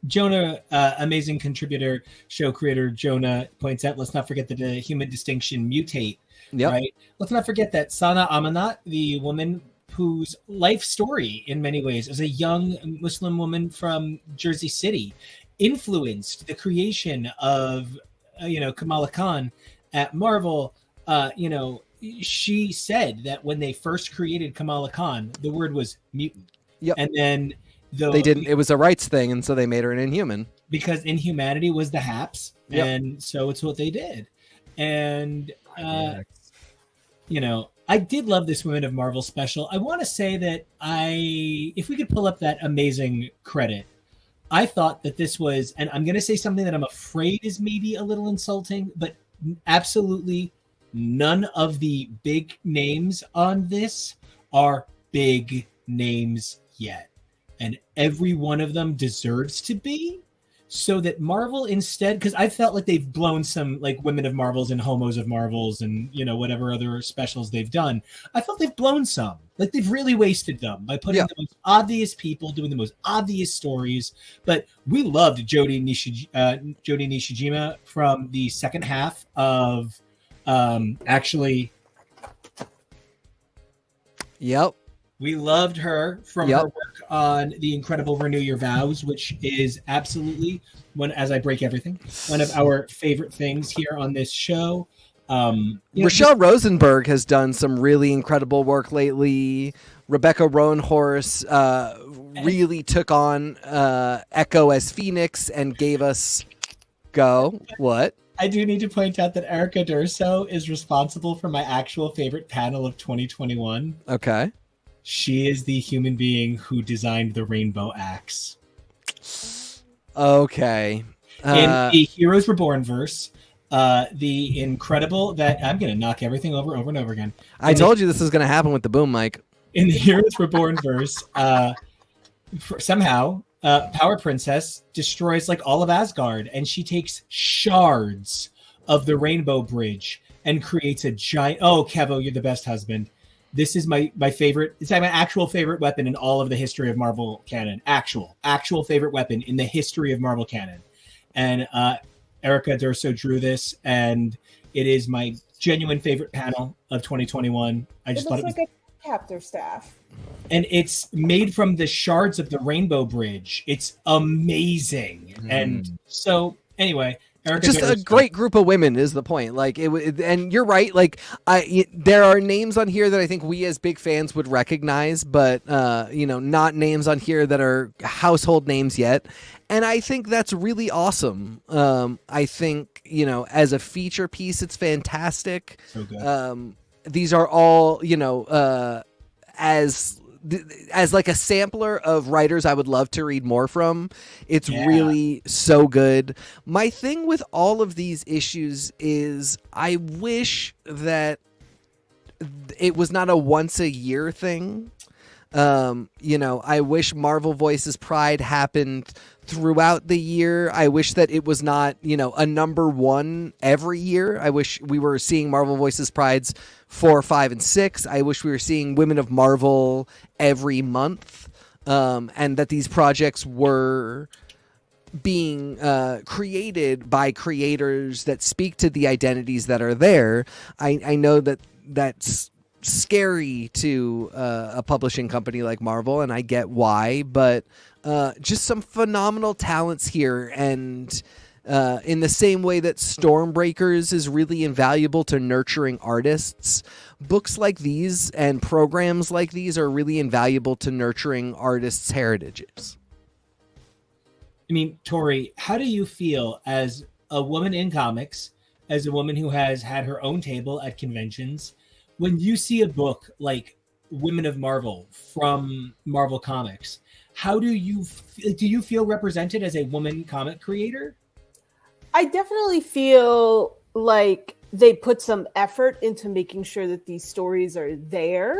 Jonah, amazing contributor, show creator Jonah points out, let's not forget that the human distinction mutate. Yep. Right. Let's not forget that Sana Amanat, the woman whose life story in many ways as a young Muslim woman from Jersey City influenced the creation of Kamala Khan at Marvel. She said that when they first created Kamala Khan, the word was mutant. Yep. And then they didn't. It was a rights thing, and so they made her an Inhuman because Inhumanity was the haps, yep. And so it's what they did. And I did love this Women of Marvel special. I want to say that if we could pull up that amazing credit, I thought that this was, and I'm going to say something that I'm afraid is maybe a little insulting, but absolutely. None of the big names on this are big names yet. And every one of them deserves to be, so that Marvel instead, because I felt like they've blown some like Women of Marvels and Homos of Marvels and whatever other specials they've done. I felt they've blown some. Like they've really wasted them by putting the most obvious people doing the most obvious stories. But we loved Jodie Nishijima from the second half of Yep. We loved her from her work on The Incredible Renew Your Vows, which is absolutely as I break everything, one of our favorite things here on this show. Rochelle Rosenberg has done some really incredible work lately. Rebecca Roanhorse really took on Echo as Phoenix and gave us what? I do need to point out that Erica Durso is responsible for my actual favorite panel of 2021. Okay. She is the human being who designed the rainbow axe. Okay. In the Heroes Reborn verse, the incredible that I'm going to knock everything over and over again. I told you this was going to happen with the boom mic. In the Heroes Reborn verse, somehow Power Princess destroys like all of Asgard, and she takes shards of the Rainbow Bridge and creates a giant. Oh, Kevo, you're the best husband. This is my favorite. It's my actual favorite weapon in all of the history of Marvel canon. Actual favorite weapon in the history of Marvel canon. And Erica Durso drew this, and it is my genuine favorite panel of 2021. I just thought it was like a captor staff. And it's made from the shards of the Rainbow Bridge. It's amazing. And so anyway, Erica just a Taylor's great group of women is the point. Like and you're right. Like there are names on here that I think we as big fans would recognize, but not names on here that are household names yet. And I think that's really awesome. I think as a feature piece, it's fantastic. So good. These are all as like a sampler of writers I would love to read more from. It's really so good. My thing with all of these issues is I wish that it was not a once a year thing. I wish Marvel Voices Pride happened throughout the year. I wish that it was not, a number one every year. I wish we were seeing Marvel Voices Prides 4, 5, and 6. I wish we were seeing Women of Marvel every month, and that these projects were being created by creators that speak to the identities that are there. I know that that's scary to a publishing company like Marvel, and I get why, but just some phenomenal talents here. And in the same way that Stormbreakers is really invaluable to nurturing artists, books like these and programs like these are really invaluable to nurturing artists' heritages. I mean, Tori, how do you feel as a woman in comics, as a woman who has had her own table at conventions, when you see a book like Women of Marvel from Marvel Comics? How do you feel represented as a woman comic creator? I definitely feel like they put some effort into making sure that these stories are there.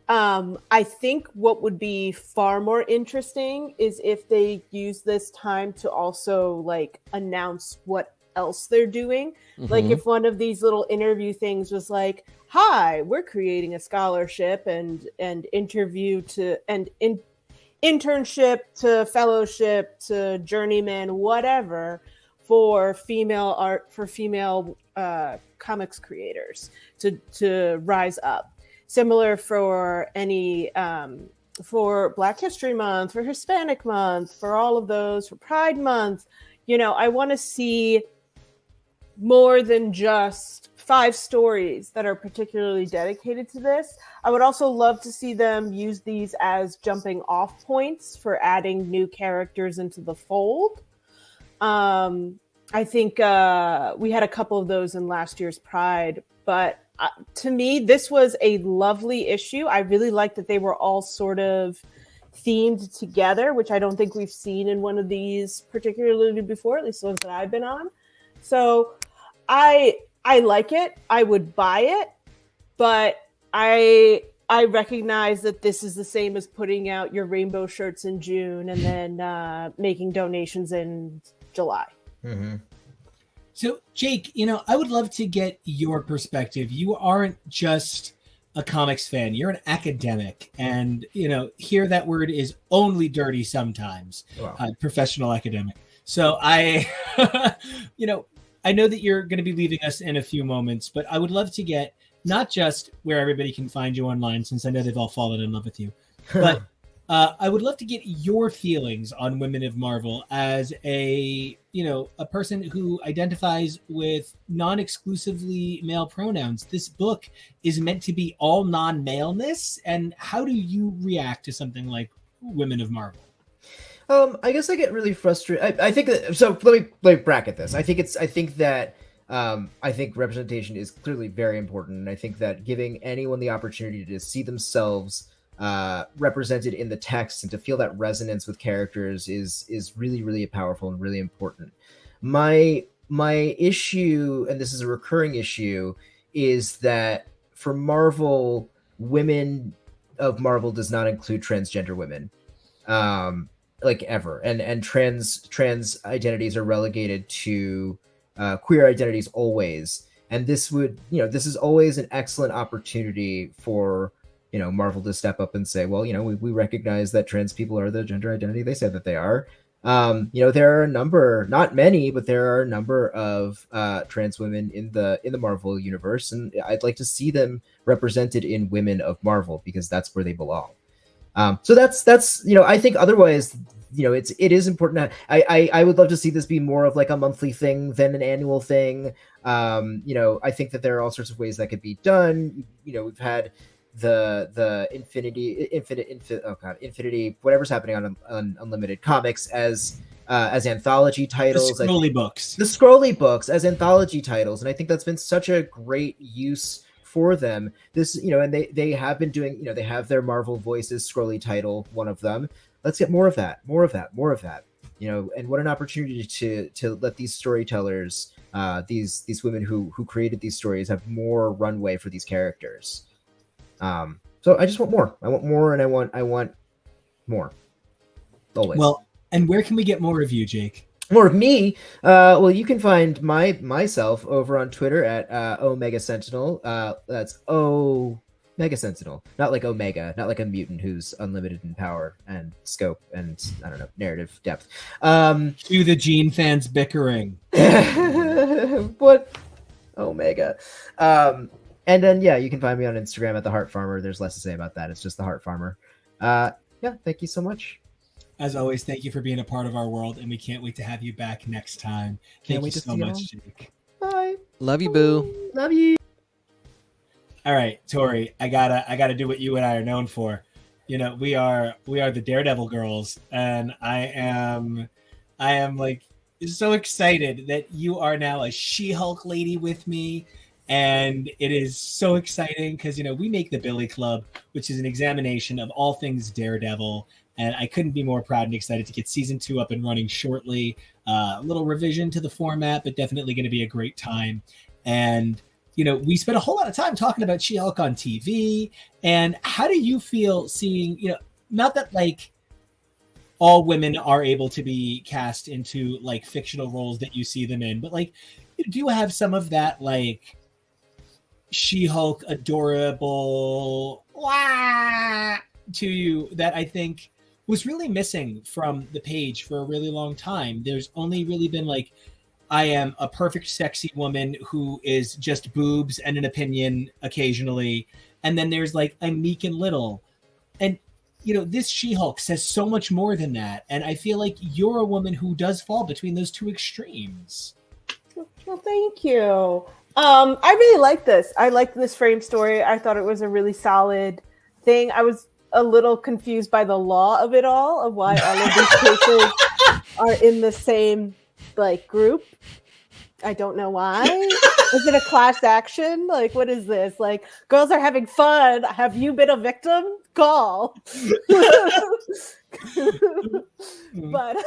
I think what would be far more interesting is if they use this time to also announce what else they're doing. Mm-hmm. Like if one of these little interview things was like, hi, we're creating a scholarship and interview to and internship to fellowship to journeyman, whatever, for female comics creators to rise up. Similar for any for Black History Month, for Hispanic Month, for all of those, for Pride Month. I want to see more than just 5 stories that are particularly dedicated to this. I would also love to see them use these as jumping off points for adding new characters into the fold. I think we had a couple of those in last year's Pride, but to me, this was a lovely issue. I really liked that they were all sort of themed together, which I don't think we've seen in one of these particularly before, at least the ones that I've been on. So I like it. I would buy it, but I recognize that this is the same as putting out your rainbow shirts in June and then making donations in July. Mm-hmm. So, Jake, I would love to get your perspective. You aren't just a comics fan. You're an academic. And, hear that word is only dirty sometimes. Wow. Professional academic. So I know that you're going to be leaving us in a few moments, but I would love to get not just where everybody can find you online, since I know they've all fallen in love with you, but I would love to get your feelings on Women of Marvel as a person who identifies with non-exclusively male pronouns. This book is meant to be all non-maleness. And how do you react to something like Women of Marvel? I guess I get really frustrated. I think that, so let me bracket this. I think representation is clearly very important. And I think that giving anyone the opportunity to see themselves represented in the text and to feel that resonance with characters is really, really powerful and really important. My issue, and this is a recurring issue, is that for Marvel, Women of Marvel does not include transgender women. Ever, and trans identities are relegated to queer identities always, and this is always an excellent opportunity for Marvel to step up and say, well, we recognize that trans people are the gender identity they say that they are. There are a number, not many, but there are a number of trans women in the Marvel universe, and I'd like to see them represented in Women of Marvel because that's where they belong. So that's I think otherwise it is important. I would love to see this be more of like a monthly thing than an annual thing. I think that there are all sorts of ways that could be done. We've had the Infinity, whatever's happening on Unlimited Comics as anthology titles, the Scrolly books as anthology titles, and I think that's been such a great use for them. This, and they have been doing, they have their Marvel Voices Scrolly title, one of them. Let's get more of that. And what an opportunity to let these storytellers, these women who created these stories, have more runway for these characters. So I just want more. I want more, and I want more. Always. Well, and where can we get more of you, Jake? More of me? Well, you can find myself over on Twitter at Omega Sentinel. That's Mega Sentinel, not like Omega, not like a mutant who's unlimited in power and scope and, I don't know, narrative depth. To the Gene fans bickering. What? Omega. And then, you can find me on Instagram at the Heart Farmer. There's less to say about that. It's just the Heart Farmer. Thank you so much. As always, thank you for being a part of our world, and we can't wait to have you back next time. Thank you so much, Jake. Bye. Love you, boo. Love you. All right, Tori, I gotta do what you and I are known for. We are the Daredevil girls, and I am like so excited that you are now a She-Hulk lady with me. And it is so exciting because, we make the Billy Club, which is an examination of all things Daredevil. And I couldn't be more proud and excited to get season 2 up and running shortly. A little revision to the format, but definitely going to be a great time. And, we spent a whole lot of time talking about She-Hulk on TV. And how do you feel seeing, not that like all women are able to be cast into like fictional roles that you see them in, but like, do you have some of that like She-Hulk adorable to you that I think was really missing from the page for a really long time? There's only really been like, I am a perfect sexy woman who is just boobs and an opinion occasionally. And then there's like, I'm meek and little. And, this She-Hulk says so much more than that. And I feel like you're a woman who does fall between those two extremes. Well, thank you. I really like this. I liked this frame story. I thought it was a really solid thing. I was a little confused by the law of it all, of why all of these cases are in the same like group. I don't know why. Is it a class action? Like, what is this? Like, girls are having fun. Have you been a victim? Call. But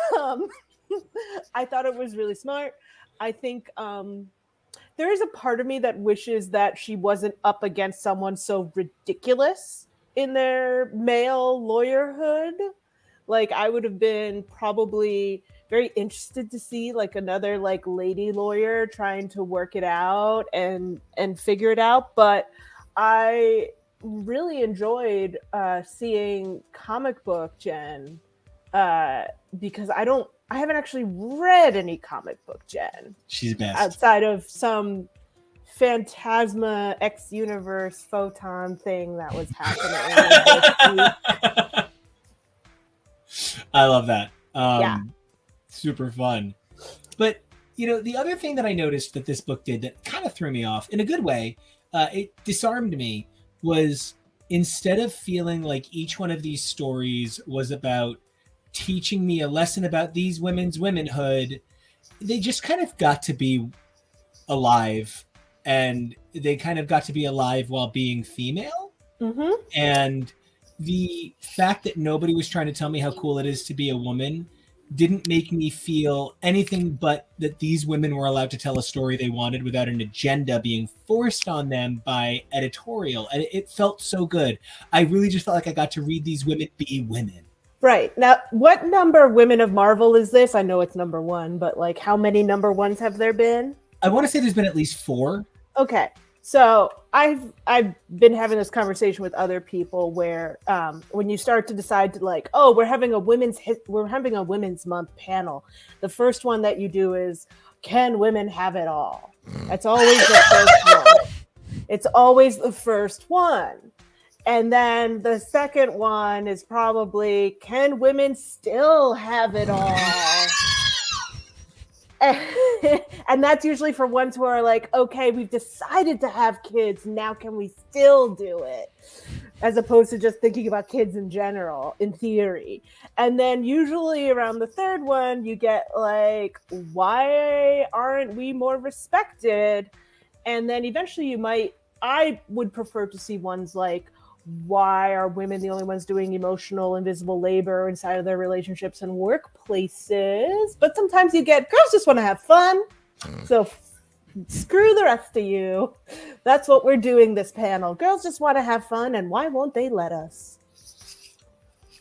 I thought it was really smart. I think there is a part of me that wishes that she wasn't up against someone so ridiculous in their male lawyerhood. Like, I would have been probably very interested to see like another like lady lawyer trying to work it out and figure it out. But I really enjoyed seeing comic book Jen because I haven't actually read any comic book Jen. She's best. Outside of some Phantasma X Universe Photon thing that was happening. I love that. Yeah. Super fun. But, the other thing that I noticed that this book did that kind of threw me off in a good way, it disarmed me, was instead of feeling like each one of these stories was about teaching me a lesson about these women's womanhood, they just kind of got to be alive, and they kind of got to be alive while being female. Mm-hmm. And the fact that nobody was trying to tell me how cool it is to be a woman didn't make me feel anything but that these women were allowed to tell a story they wanted without an agenda being forced on them by editorial. And it felt so good. I really just felt like I got to read these women be women. Right. Now, what number Women of Marvel is this? I know it's number 1, but like how many number 1s have there been? I want to say there's been at least 4. Okay. So I've been having this conversation with other people where when you start to decide to like, oh, we're having a women's month panel. The first one that you do is, can women have it all? That's always the first one. It's always the first one. And then the second one is probably, can women still have it all? And that's usually for ones who are like, okay, we've decided to have kids. Now can we still do it? As opposed to just thinking about kids in general, in theory. And then usually around the third one, you get like, why aren't we more respected? And then eventually I would prefer to see ones like, why are women the only ones doing emotional invisible labor inside of their relationships and workplaces? But sometimes you get girls just want to have fun. So screw the rest of you. That's what we're doing this panel. Girls just want to have fun, and why won't they let us?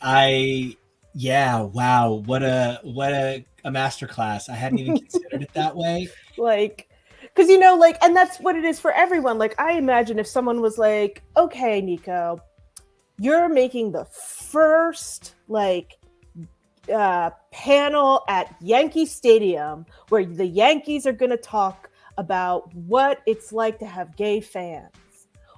Wow, what a masterclass. I hadn't even considered it that way. Like, because and that's what it is for everyone. Like, I imagine if someone was like, okay, Nico, you're making the first panel at Yankee Stadium where the Yankees are going to talk about what it's like to have gay fans.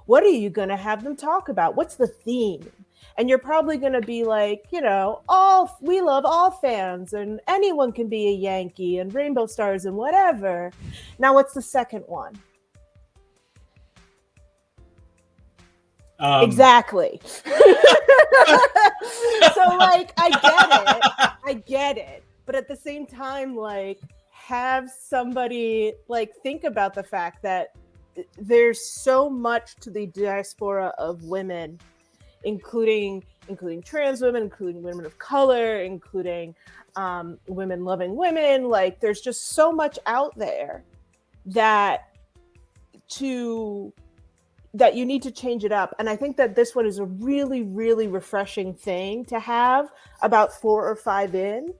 What are you going to have them talk about? What's the theme? And you're probably going to be like, we love all fans and anyone can be a Yankee and rainbow stars and whatever. Now, what's the second one? Exactly. So I get it. But at the same time, have somebody think about the fact that there's so much to the diaspora of women, including trans women, including women of color, including women loving women. There's just so much out there that you need to change it up. And I think that this one is a really, really refreshing thing to have about 4 or 5 in,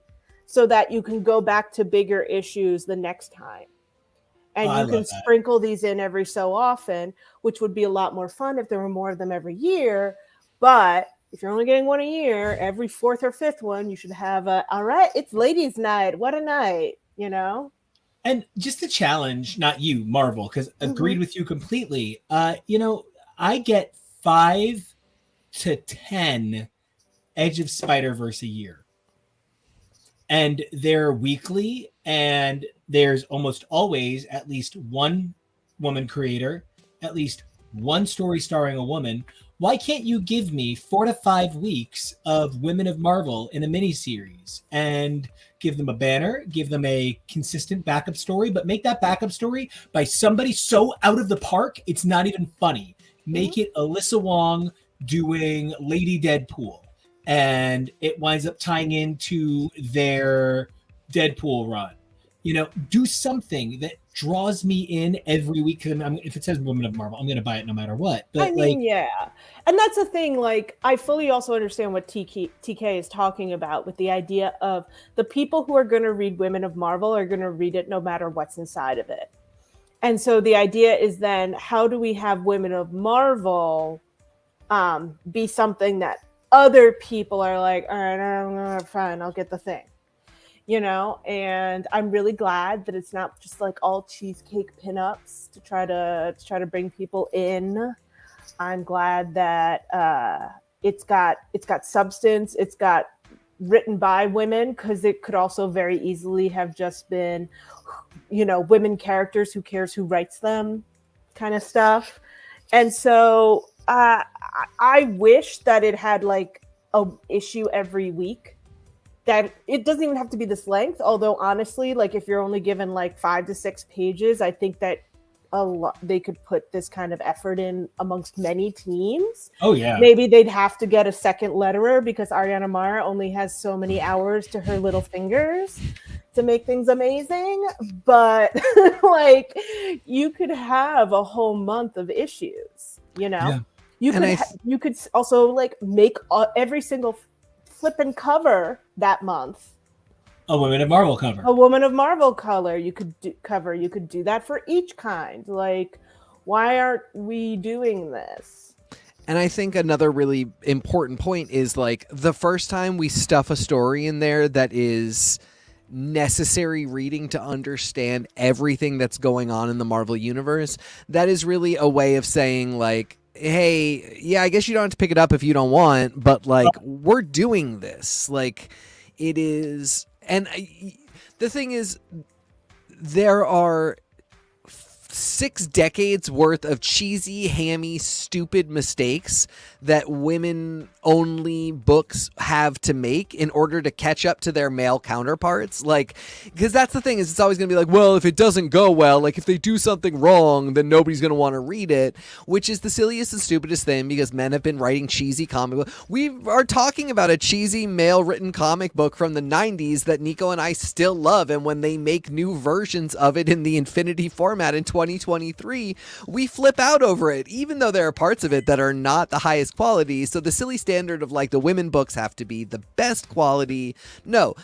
so that you can go back to bigger issues the next time. And you can sprinkle these in every so often, which would be a lot more fun if there were more of them every year. But if you're only getting one a year, every 4th or 5th one, you should have all right, it's ladies' night. What a night, And just a challenge, not you, Marvel, because agreed with you completely. I get 5 to 10 Edge of Spider-Verse a year. And they're weekly, and there's almost always at least one woman creator, at least one story starring a woman. Why can't you give me 4 to 5 weeks of Women of Marvel in a miniseries and give them a banner, give them a consistent backup story, but make that backup story by somebody so out of the park, it's not even funny. Make it Alyssa Wong doing Lady Deadpool, and it winds up tying into their Deadpool run. Do something that draws me in every week. If it says Women of Marvel, I'm going to buy it no matter what. But yeah. And that's the thing. I fully also understand what TK is talking about with the idea of the people who are going to read Women of Marvel are going to read it no matter what's inside of it. And so the idea is then, how do we have Women of Marvel be something that other people are like, all right, fine, I'll get the thing. And I'm really glad that it's not just all cheesecake pinups to try to bring people in. I'm glad that it's got substance. It's got written by women, because it could also very easily have just been, women characters, who cares who writes them, kind of stuff. And so I wish that it had a issue every week. That it doesn't even have to be this length. Although honestly, if you're only given 5 to 6 pages, I think that they could put this kind of effort in amongst many teams. Oh yeah. Maybe they'd have to get a second letterer, because Ariana Mara only has so many hours to her little fingers to make things amazing. But you could have a whole month of issues, Yeah. You could also make every single flipping cover that month a Women of Marvel cover. A Woman of Marvel color. You could do that for each kind. Why aren't we doing this? And I think another really important point is the first time we stuff a story in there that is necessary reading to understand everything that's going on in the Marvel universe, that is really a way of saying hey, yeah, I guess you don't have to pick it up if you don't want, but like we're doing this. Like it is, and the thing is, there are 6 decades worth of cheesy, hammy, stupid mistakes that women-only books have to make in order to catch up to their male counterparts. Like, because that's the thing, is it's always going to be like, well, if it doesn't go well, like if they do something wrong, then nobody's going to want to read it, which is the silliest and stupidest thing, because men have been writing cheesy comic books. We are talking about a cheesy male-written comic book from the 90s that Nico and I still love, and when they make new versions of it in the Infinity format in 2023, we flip out over it, even though there are parts of it that are not the highest quality. So the silly standard of like the women books have to be the best quality. No,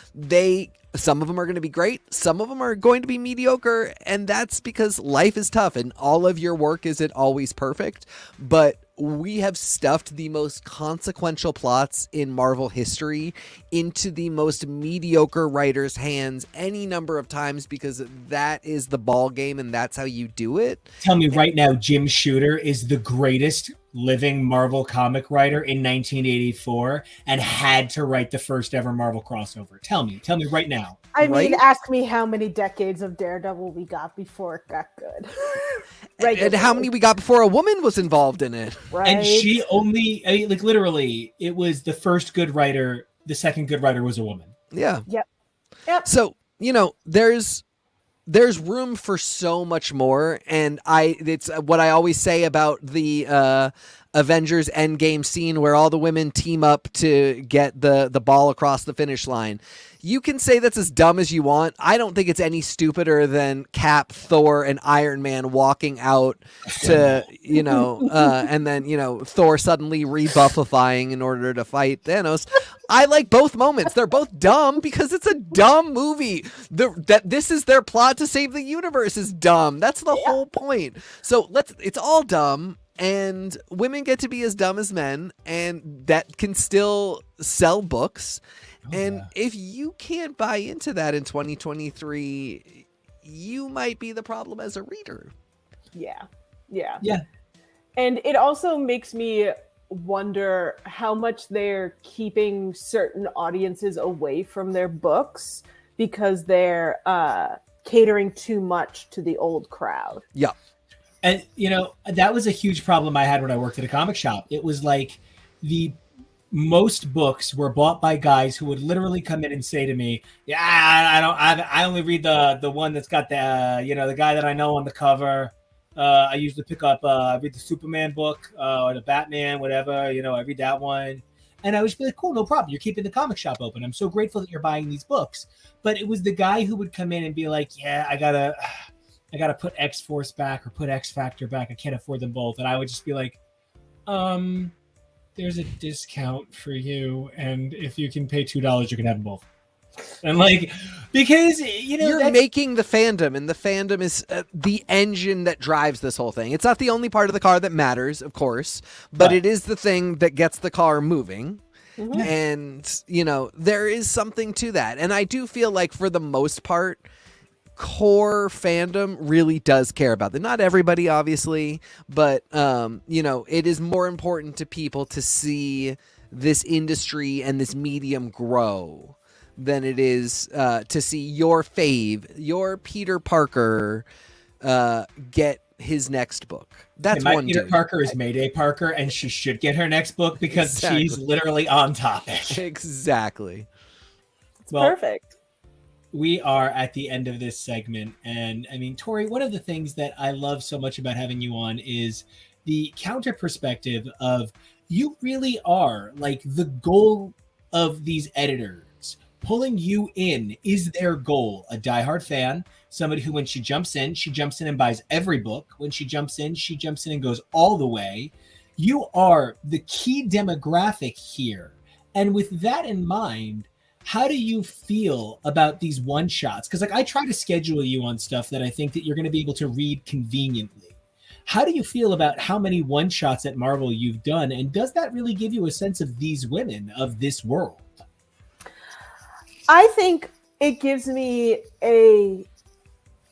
some of them are going to be great. Some of them are going to be mediocre. And that's because life is tough and all of your work isn't always perfect. But we have stuffed the most consequential plots in Marvel history into the most mediocre writers' hands any number of times, because that is the ball game and that's how you do it. Tell me right now, Jim Shooter is the greatest living Marvel comic writer in 1984 and had to write the first ever Marvel crossover. Tell me right now. I Right? mean, ask me how many decades of Daredevil we got before it got good. And how many we got before a woman was involved in it. Right? And she only, I mean, like literally, it was the first good writer. The second good writer was a woman. Yeah. Yep. So, you know, there's room for so much more, and it's what I always say about the Avengers Endgame scene where all the women team up to get the ball across the finish line. You can say that's as dumb as you want. I don't think it's any stupider than Cap, Thor, and Iron Man walking out to, and then, Thor suddenly rebuffifying in order to fight Thanos. I like both moments. They're both dumb because it's a dumb movie. That this is their plot to save the universe is dumb. That's the whole point. So it's all dumb. And women get to be as dumb as men, and that can still sell books. If you can't buy into that in 2023, you might be the problem as a reader. Yeah. And it also makes me wonder how much they're keeping certain audiences away from their books because they're catering too much to the old crowd. Yeah. And, that was a huge problem I had when I worked at a comic shop. It was like most books were bought by guys who would literally come in and say to me, I only read the one that's got the guy that I know on the cover. I usually pick up, I read the Superman book or the Batman, whatever, I read that one. And I was like, cool, no problem. You're keeping the comic shop open. I'm so grateful that you're buying these books. But it was the guy who would come in and be like, I gotta put X-Force back or put X-Factor back. I can't afford them both. And I would just be like, there's a discount for you. And if you can pay $2, you can have them both. And because, you're making the fandom, and the fandom is the engine that drives this whole thing. It's not the only part of the car that matters, of course, but it is the thing that gets the car moving. Mm-hmm. And, there is something to that. And I do feel like for the most part, core fandom really does care about that. Not everybody, obviously, but it is more important to people to see this industry and this medium grow than it is to see your fave, your Peter Parker, get his next book. That's my one. Peter Parker is Mayday Parker, and she should get her next book because she's literally on topic. Exactly. It's perfect. We are at the end of this segment. And I mean, Tori, one of the things that I love so much about having you on is the counter perspective of you really are like the goal of these editors. Pulling you in is their goal. A diehard fan, somebody who when she jumps in and buys every book. When she jumps in and goes all the way. You are the key demographic here. And with that in mind, how do you feel about these one-shots? Because I try to schedule you on stuff that I think that you're going to be able to read conveniently. How do you feel about how many one-shots at Marvel you've done? And does that really give you a sense of these women, of this world? I think it gives me a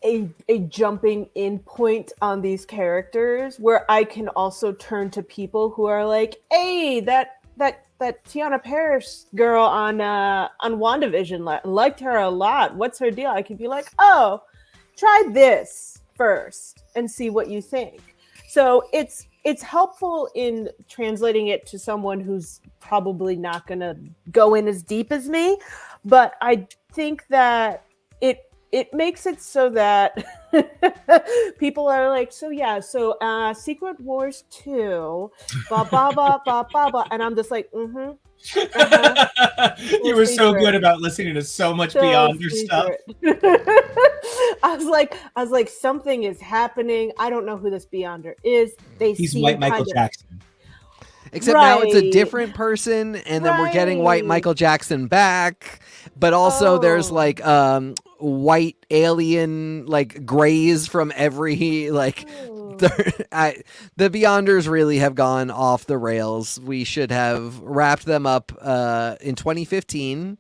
a jumping in point on these characters where I can also turn to people who are like, hey, that Tiana Parrish girl on WandaVision, liked her a lot. What's her deal? I could be like, oh, try this first and see what you think. So it's helpful in translating it to someone who's probably not going to go in as deep as me, but I think that it makes it so that people are like, so Secret Wars 2, blah, blah, blah, blah, blah, blah. And I'm just like, mm-hmm. You were so good about listening to so much beyond your stuff. I was like, something is happening. I don't know who this Beyonder is. He's white Michael Jackson. Except now it's a different person, and then we're getting white Michael Jackson back. But also there's like white alien like grays from every like the Beyonders really have gone off the rails. We should have wrapped them up in 2015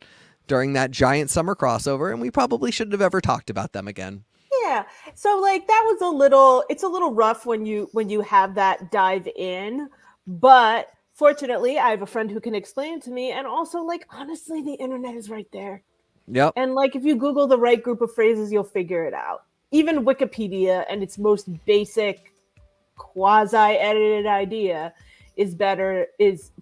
during that giant summer crossover, and we probably shouldn't have ever talked about them again. Yeah. So like that was it's a little rough when you have that dive in, but fortunately I have a friend who can explain it to me, and also like honestly the internet is right there. Yep. And like if you Google the right group of phrases, you'll figure it out. Even Wikipedia and its most basic quasi-edited idea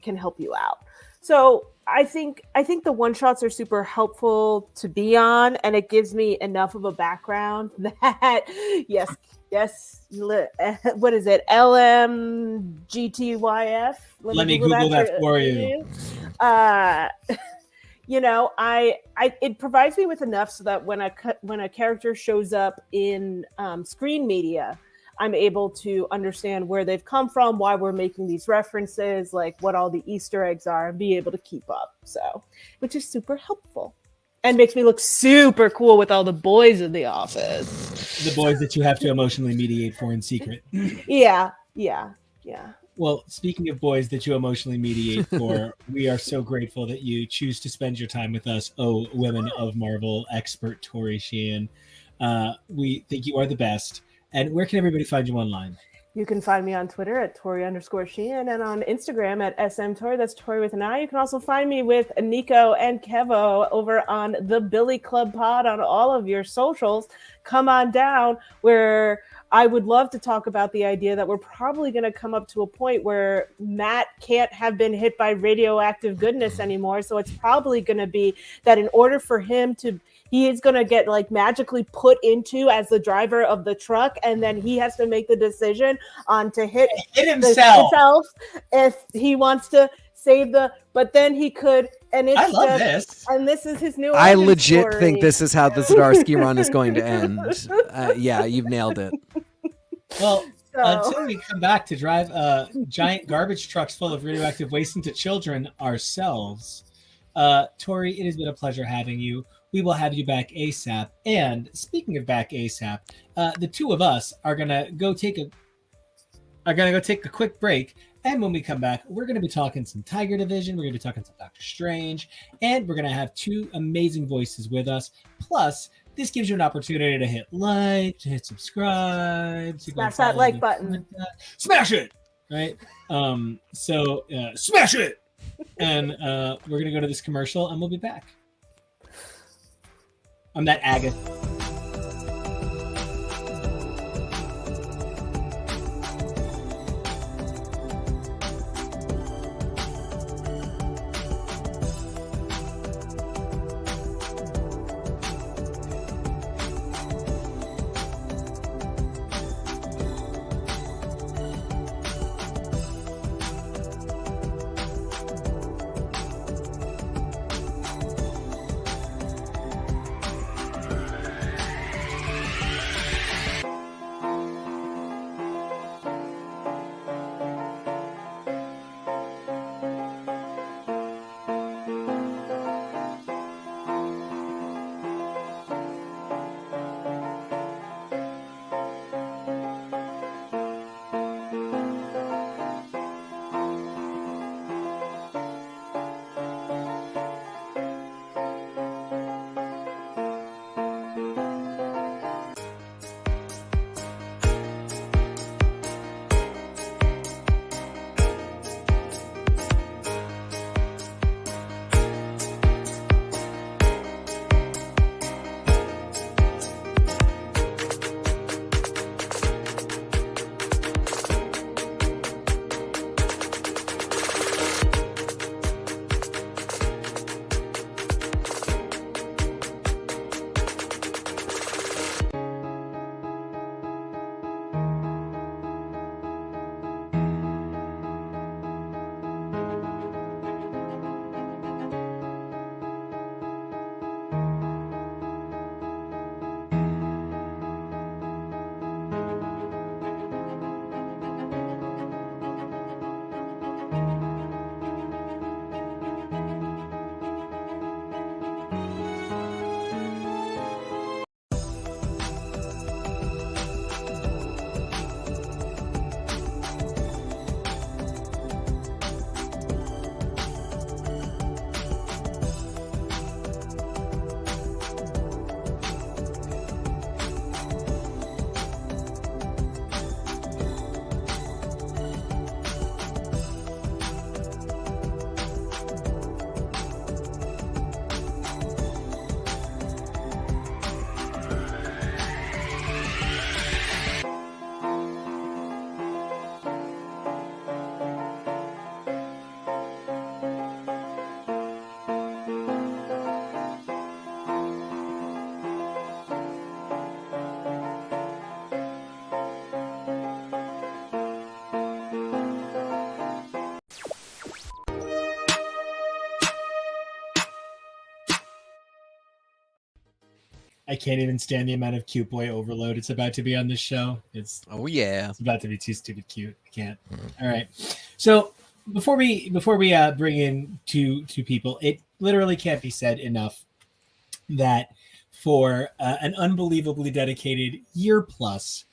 can help you out. So I think the one-shots are super helpful to be on, and it gives me enough of a background that yes, what is it? LMGTYF? Let me Google that for you. You know, it provides me with enough so that when a character shows up in screen media, I'm able to understand where they've come from, why we're making these references, like what all the Easter eggs are, and be able to keep up. So, which is super helpful and makes me look super cool with all the boys in the office. The boys that you have to emotionally mediate for in secret. Yeah. Well, speaking of boys that you emotionally mediate for, we are so grateful that you choose to spend your time with us, women of Marvel expert Tori Sheehan. We think you are the best. And where can everybody find you online? You can find me on Twitter at Tori_Sheehan and on Instagram at SMTori. That's Tori with an I. You can also find me with Nico and Kevo over on the Billy Club Pod on all of your socials. Come on down, where I would love to talk about the idea that we're probably going to come up to a point where Matt can't have been hit by radioactive goodness anymore. So it's probably going to be that in order for him he is going to get like magically put into as the driver of the truck, and then he has to make the decision on to hit himself if he wants to save but then he could, and it's I love this. And this is his new I legit story. think this is how the Zdarsky run is going to end. Yeah, you've nailed it. Well, until we come back to drive giant garbage trucks full of radioactive waste into children ourselves, Tori, it has been a pleasure having you. We will have you back ASAP. And speaking of back ASAP, the two of us are gonna go take a quick break. And when we come back, we're going to be talking some Tiger Division. We're going to be talking some Doctor Strange. And we're going to have two amazing voices with us. Plus, this gives you an opportunity to hit like, to hit subscribe. To smash that like button. Smash it! Right? So, smash it! And we're going to go to this commercial, and we'll be back. I'm that Agatha. I can't even stand the amount of cute boy overload it's about to be on this show. It's about to be too stupid cute. I can't. All right. So before we bring in two people, it literally can't be said enough that for an unbelievably dedicated year plus,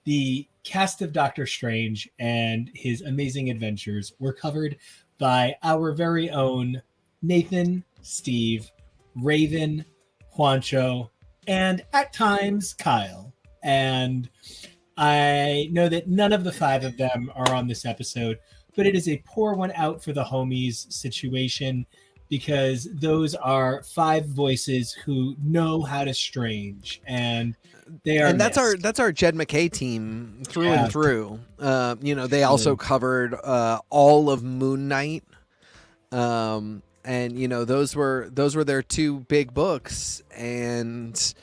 the cast of Doctor Strange and his amazing adventures were covered by our very own Nathan, Steve, Raven, Juancho, and at times Kyle. And I know that none of the five of them are on this episode, but it is a pour one out for the homies situation, because those are five voices who know how to strange, and they are. And that's our Jed McKay team through and through. They also covered all of Moon Knight, and those were their two big books, and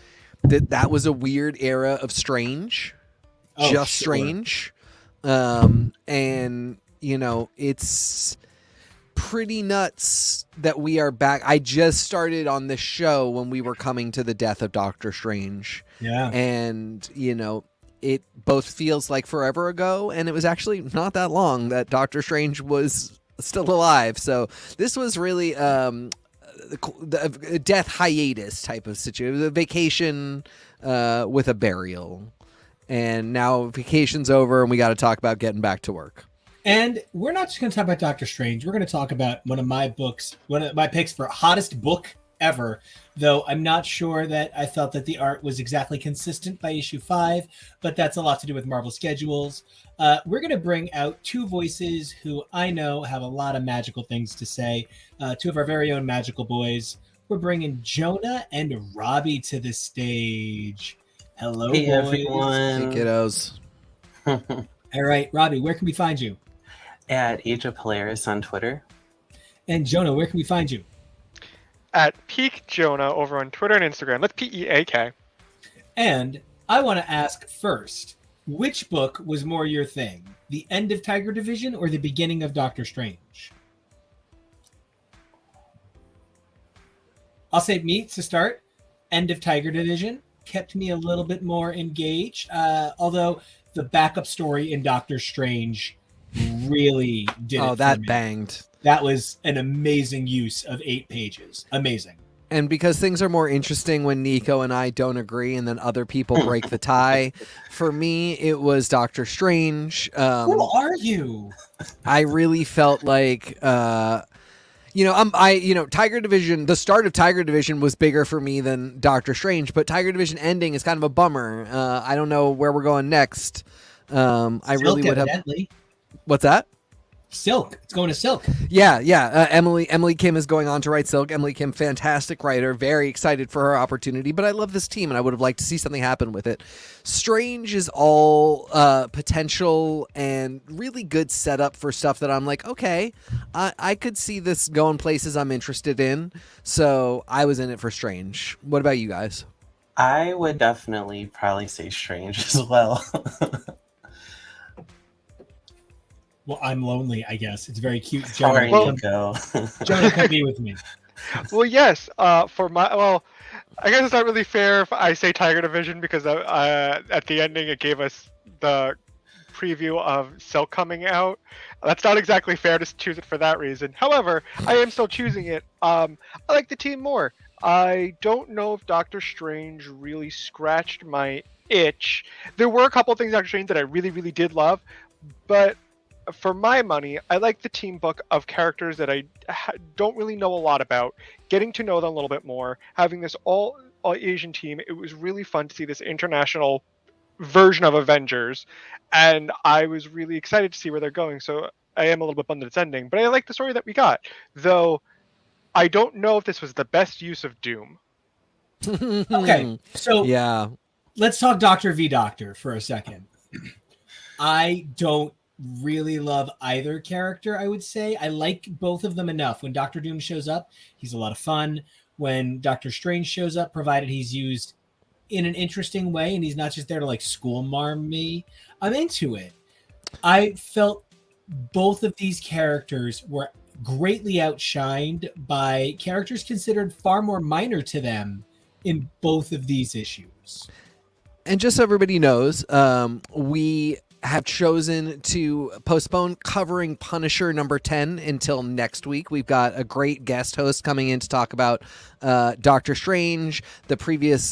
that was a weird era of Strange, Strange, and it's pretty nuts that we are back. I just started on this show when we were coming to the death of Doctor Strange. Yeah. And, it both feels like forever ago, and it was actually not that long that Doctor Strange was still alive. So this was really a death hiatus type of situation. It was a vacation with a burial. And now vacation's over, and we got to talk about getting back to work. And we're not just going to talk about Doctor Strange. We're going to talk about one of my picks for hottest book ever, though I'm not sure that I felt that the art was exactly consistent by issue 5, but that's a lot to do with Marvel schedules. We're going to bring out two voices who I know have a lot of magical things to say, two of our very own magical boys. We're bringing Jonah and Robbie to the stage. Hello, hey, boys. everyone. Hey, kiddos. All right, Robbie, where can we find you? At Age of Polaris on Twitter. And Jonah, where can we find you? At Peak Jonah over on Twitter and Instagram. That's PEAK. And I want to ask first, which book was more your thing? The end of Tiger Division or the beginning of Doctor Strange? I'll say me to start. End of Tiger Division kept me a little bit more engaged, although the backup story in Doctor Strange really did it that for me. Banged. That was an amazing use of 8 pages. Amazing. And because things are more interesting when Nico and I don't agree and then other people break the tie, for me, it was Doctor Strange. Who are you? I really felt like, Tiger Division, the start of Tiger Division was bigger for me than Doctor Strange, but Tiger Division ending is kind of a bummer. I don't know where we're going next. I really would have. What's that? Silk. It's going to Silk. Yeah. Emily Kim is going on to write Silk. Emily Kim, fantastic writer. Very excited for her opportunity, but I love this team, and I would have liked to see something happen with it. Strange is all potential and really good setup for stuff that I'm like, okay, I could see this going places I'm interested in, so I was in it for Strange. What about you guys? I would definitely probably say Strange as well. Well, I'm lonely, I guess. It's very cute. Sorry, Nico. Jonah, come be with me. Well, yes. I guess it's not really fair if I say Tiger Division because at the ending it gave us the preview of Silk coming out. That's not exactly fair to choose it for that reason. However, I am still choosing it. I like the team more. I don't know if Doctor Strange really scratched my itch. There were a couple of things in Doctor Strange that I really, really did love, but for my money, I like the team book of characters that I don't really know a lot about, getting to know them a little bit more, having this all Asian team. It was really fun to see this international version of Avengers, and I was really excited to see where they're going. So I am a little bit bummed that it's ending, but I like the story that we got, though I don't know if this was the best use of Doom. Okay, so yeah, let's talk Doctor v. Doctor for a second. I don't really love either character, I would say. I like both of them enough. When Doctor Doom shows up, he's a lot of fun. When Doctor Strange shows up, provided he's used in an interesting way and he's not just there to like school marm me, I'm into it. I felt both of these characters were greatly outshined by characters considered far more minor to them in both of these issues. And just so everybody knows, we have chosen to postpone covering Punisher number 10 until next week. We've got a great guest host coming in to talk about Doctor Strange, the previous,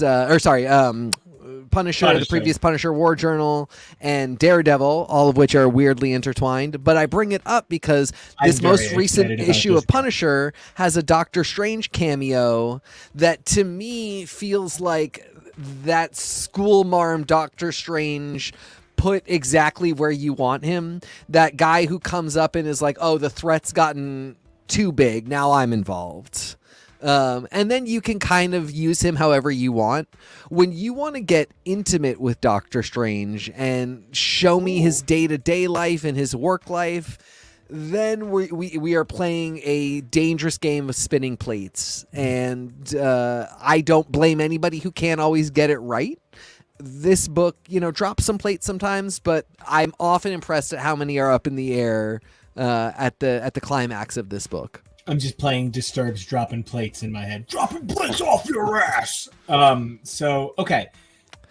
Punisher, the previous Punisher War Journal, and Daredevil, all of which are weirdly intertwined. But I bring it up because this most recent issue of Punisher has a Doctor Strange cameo that to me feels like that school marm Doctor Strange put exactly where you want him. That guy who comes up and is like, oh, the threat's gotten too big, now I'm involved. And then you can kind of use him however you want. When you want to get intimate with Doctor Strange and show me his day-to-day life and his work life, then we are playing a dangerous game of spinning plates. And I don't blame anybody who can't always get it right. This book, drops some plates sometimes, but I'm often impressed at how many are up in the air at the climax of this book. I'm just playing Disturbed's dropping plates in my head. Dropping plates off your ass! Okay.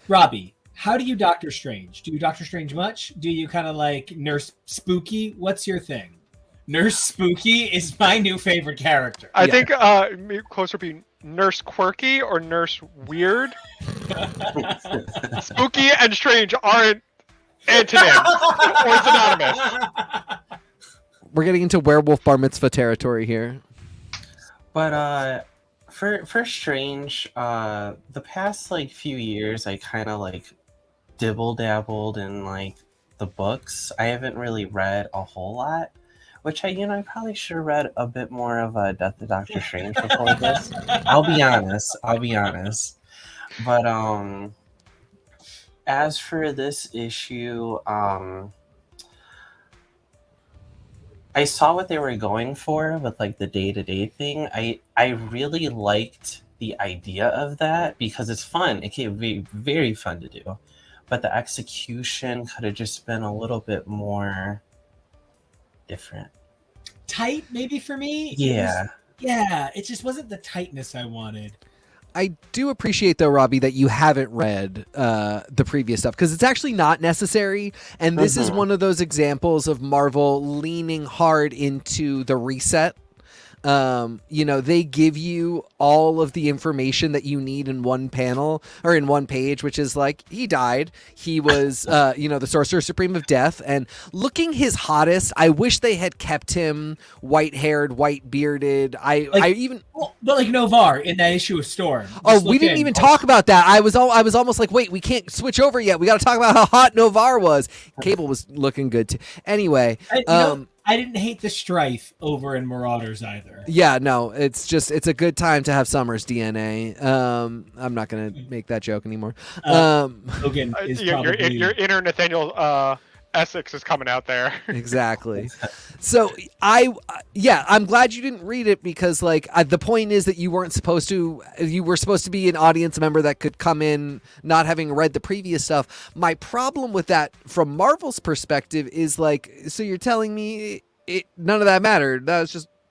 Robbie, how do you Doctor Strange? Do you Doctor Strange much? Do you kind of like Nurse Spooky? What's your thing? Nurse Spooky is my new favorite character. I think closer be Nurse Quirky or Nurse Weird. Spooky and Strange aren't antonyms or synonymous. We're getting into werewolf bar mitzvah territory here. But for Strange, the past few years, I kind of dibble dabbled in the books. I haven't really read a whole lot, which I probably should have read a bit more of Death of Doctor Strange before this. I'll be honest. But as for this issue, I saw what they were going for with the day-to-day thing. I really liked the idea of that because it's fun. It can be very fun to do. But the execution could have just been a little bit more different. Tight, maybe for me? Yeah. It just wasn't the tightness I wanted. I do appreciate, though, Robbie, that you haven't read the previous stuff because it's actually not necessary. And this is one of those examples of Marvel leaning hard into the reset. They give you all of the information that you need in one panel or in one page, which is he died. He was, the Sorcerer Supreme of Death, and looking his hottest. I wish they had kept him white-haired, white-bearded. But Novar in that issue of Storm. We didn't even talk about that. I was almost like, wait, we can't switch over yet. We got to talk about how hot Novar was. Cable was looking good too. Anyway, I didn't hate the strife over in Marauders either. Yeah, no, it's a good time to have Summer's DNA. I'm not gonna make that joke anymore. Logan is probably your inner Nathaniel Essex is coming out there. Exactly. So I'm glad you didn't read it because the point is that you were supposed to be an audience member that could come in not having read the previous stuff. My problem with that from Marvel's perspective is so you're telling me none of that mattered. That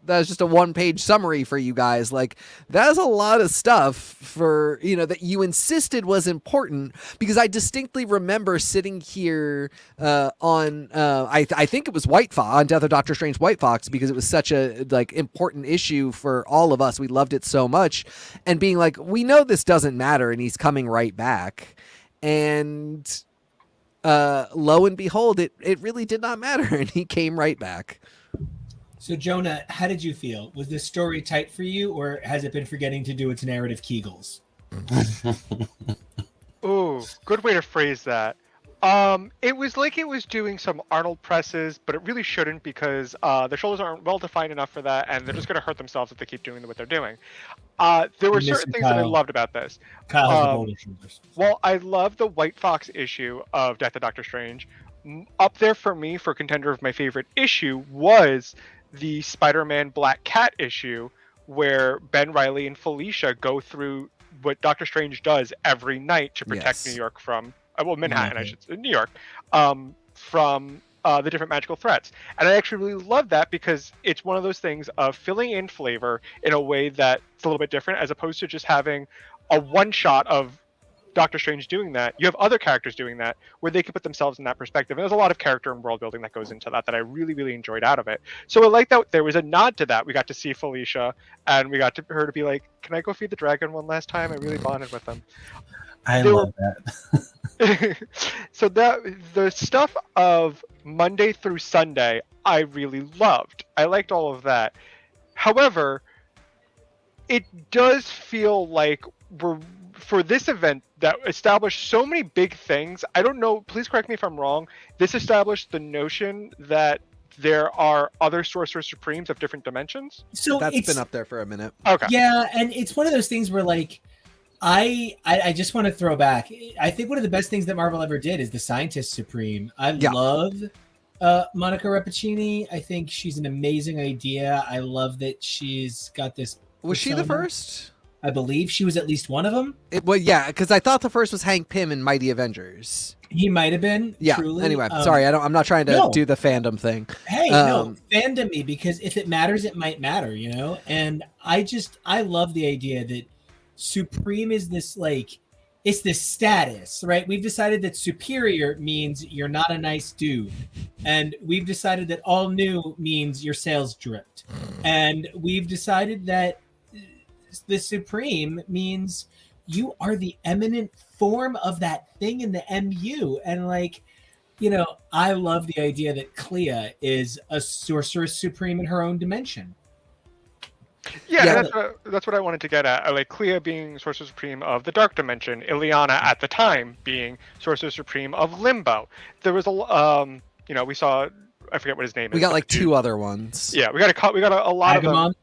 was just a one-page summary for you guys. That's a lot of stuff for, that you insisted was important because I distinctly remember sitting here on, I think it was White Fox, on Death of Doctor Strange White Fox, because it was such a important issue for all of us. We loved it so much and being we know this doesn't matter and he's coming right back. And lo and behold, it really did not matter and he came right back. So, Jonah, how did you feel? Was this story tight for you, or has it been forgetting to do its narrative Kegels? Ooh, good way to phrase that. It was it was doing some Arnold presses, but it really shouldn't because the shoulders aren't well defined enough for that, and they're just going to hurt themselves if they keep doing what they're doing. There were certain things that I loved about this. Kyle has the golden shoulders. Well, I love the White Fox issue of Death of Doctor Strange. Up there for me, for contender of my favorite issue, was the Spider-Man Black Cat issue where Ben Reilly and Felicia go through what Doctor Strange does every night to protect New York from, Manhattan, I should say, New York, from the different magical threats. And I actually really love that because it's one of those things of filling in flavor in a way that's a little bit different as opposed to just having a one shot of Doctor Strange doing that. You have other characters doing that where they can put themselves in that perspective. And there's a lot of character and world building that goes into that I really, really enjoyed out of it. So I like that there was a nod to that. We got to see Felicia, and we got her to be like, "Can I go feed the dragon one last time?" I really bonded with them. I love that. So that the stuff of Monday through Sunday, I really loved. I liked all of that. However, it does feel like we're for this event that established so many big things. I don't know, please correct me if I'm wrong. This established the notion that there are other Sorcerer Supremes of different dimensions. So That's it's been up there for a minute. Okay. Yeah, and it's one of those things where like I just want to throw back. I think one of the best things that Marvel ever did is the Scientist Supreme. I love Monica Rappaccini. I think she's an amazing idea. I love that she's got this. Was she the persona. first? I believe she was at least one of them. Well, yeah, because I thought the first was Hank Pym in Mighty Avengers. He might have been. Yeah. Truly. Anyway, sorry, I'm not trying to no. do the fandom thing. Hey, no, fandom me, because if it matters, it might matter, you know. And I love the idea that Supreme is this like, it's this status, right? We've decided that superior means you're not a nice dude, and we've decided that all new means your sales dripped, and we've decided that the Supreme means you are the eminent form of that thing in the MU. And like, you know, I love the idea that Clea is a Sorceress Supreme in her own dimension. Yeah, that's what I wanted to get at. I like Clea being Sorcerer Supreme of the Dark Dimension, Ileana at the time being Sorcerer Supreme of Limbo. There was a, you know, we saw, I forget what his name is. We got like two other ones. Yeah, we got a lot Agamemnon? of them.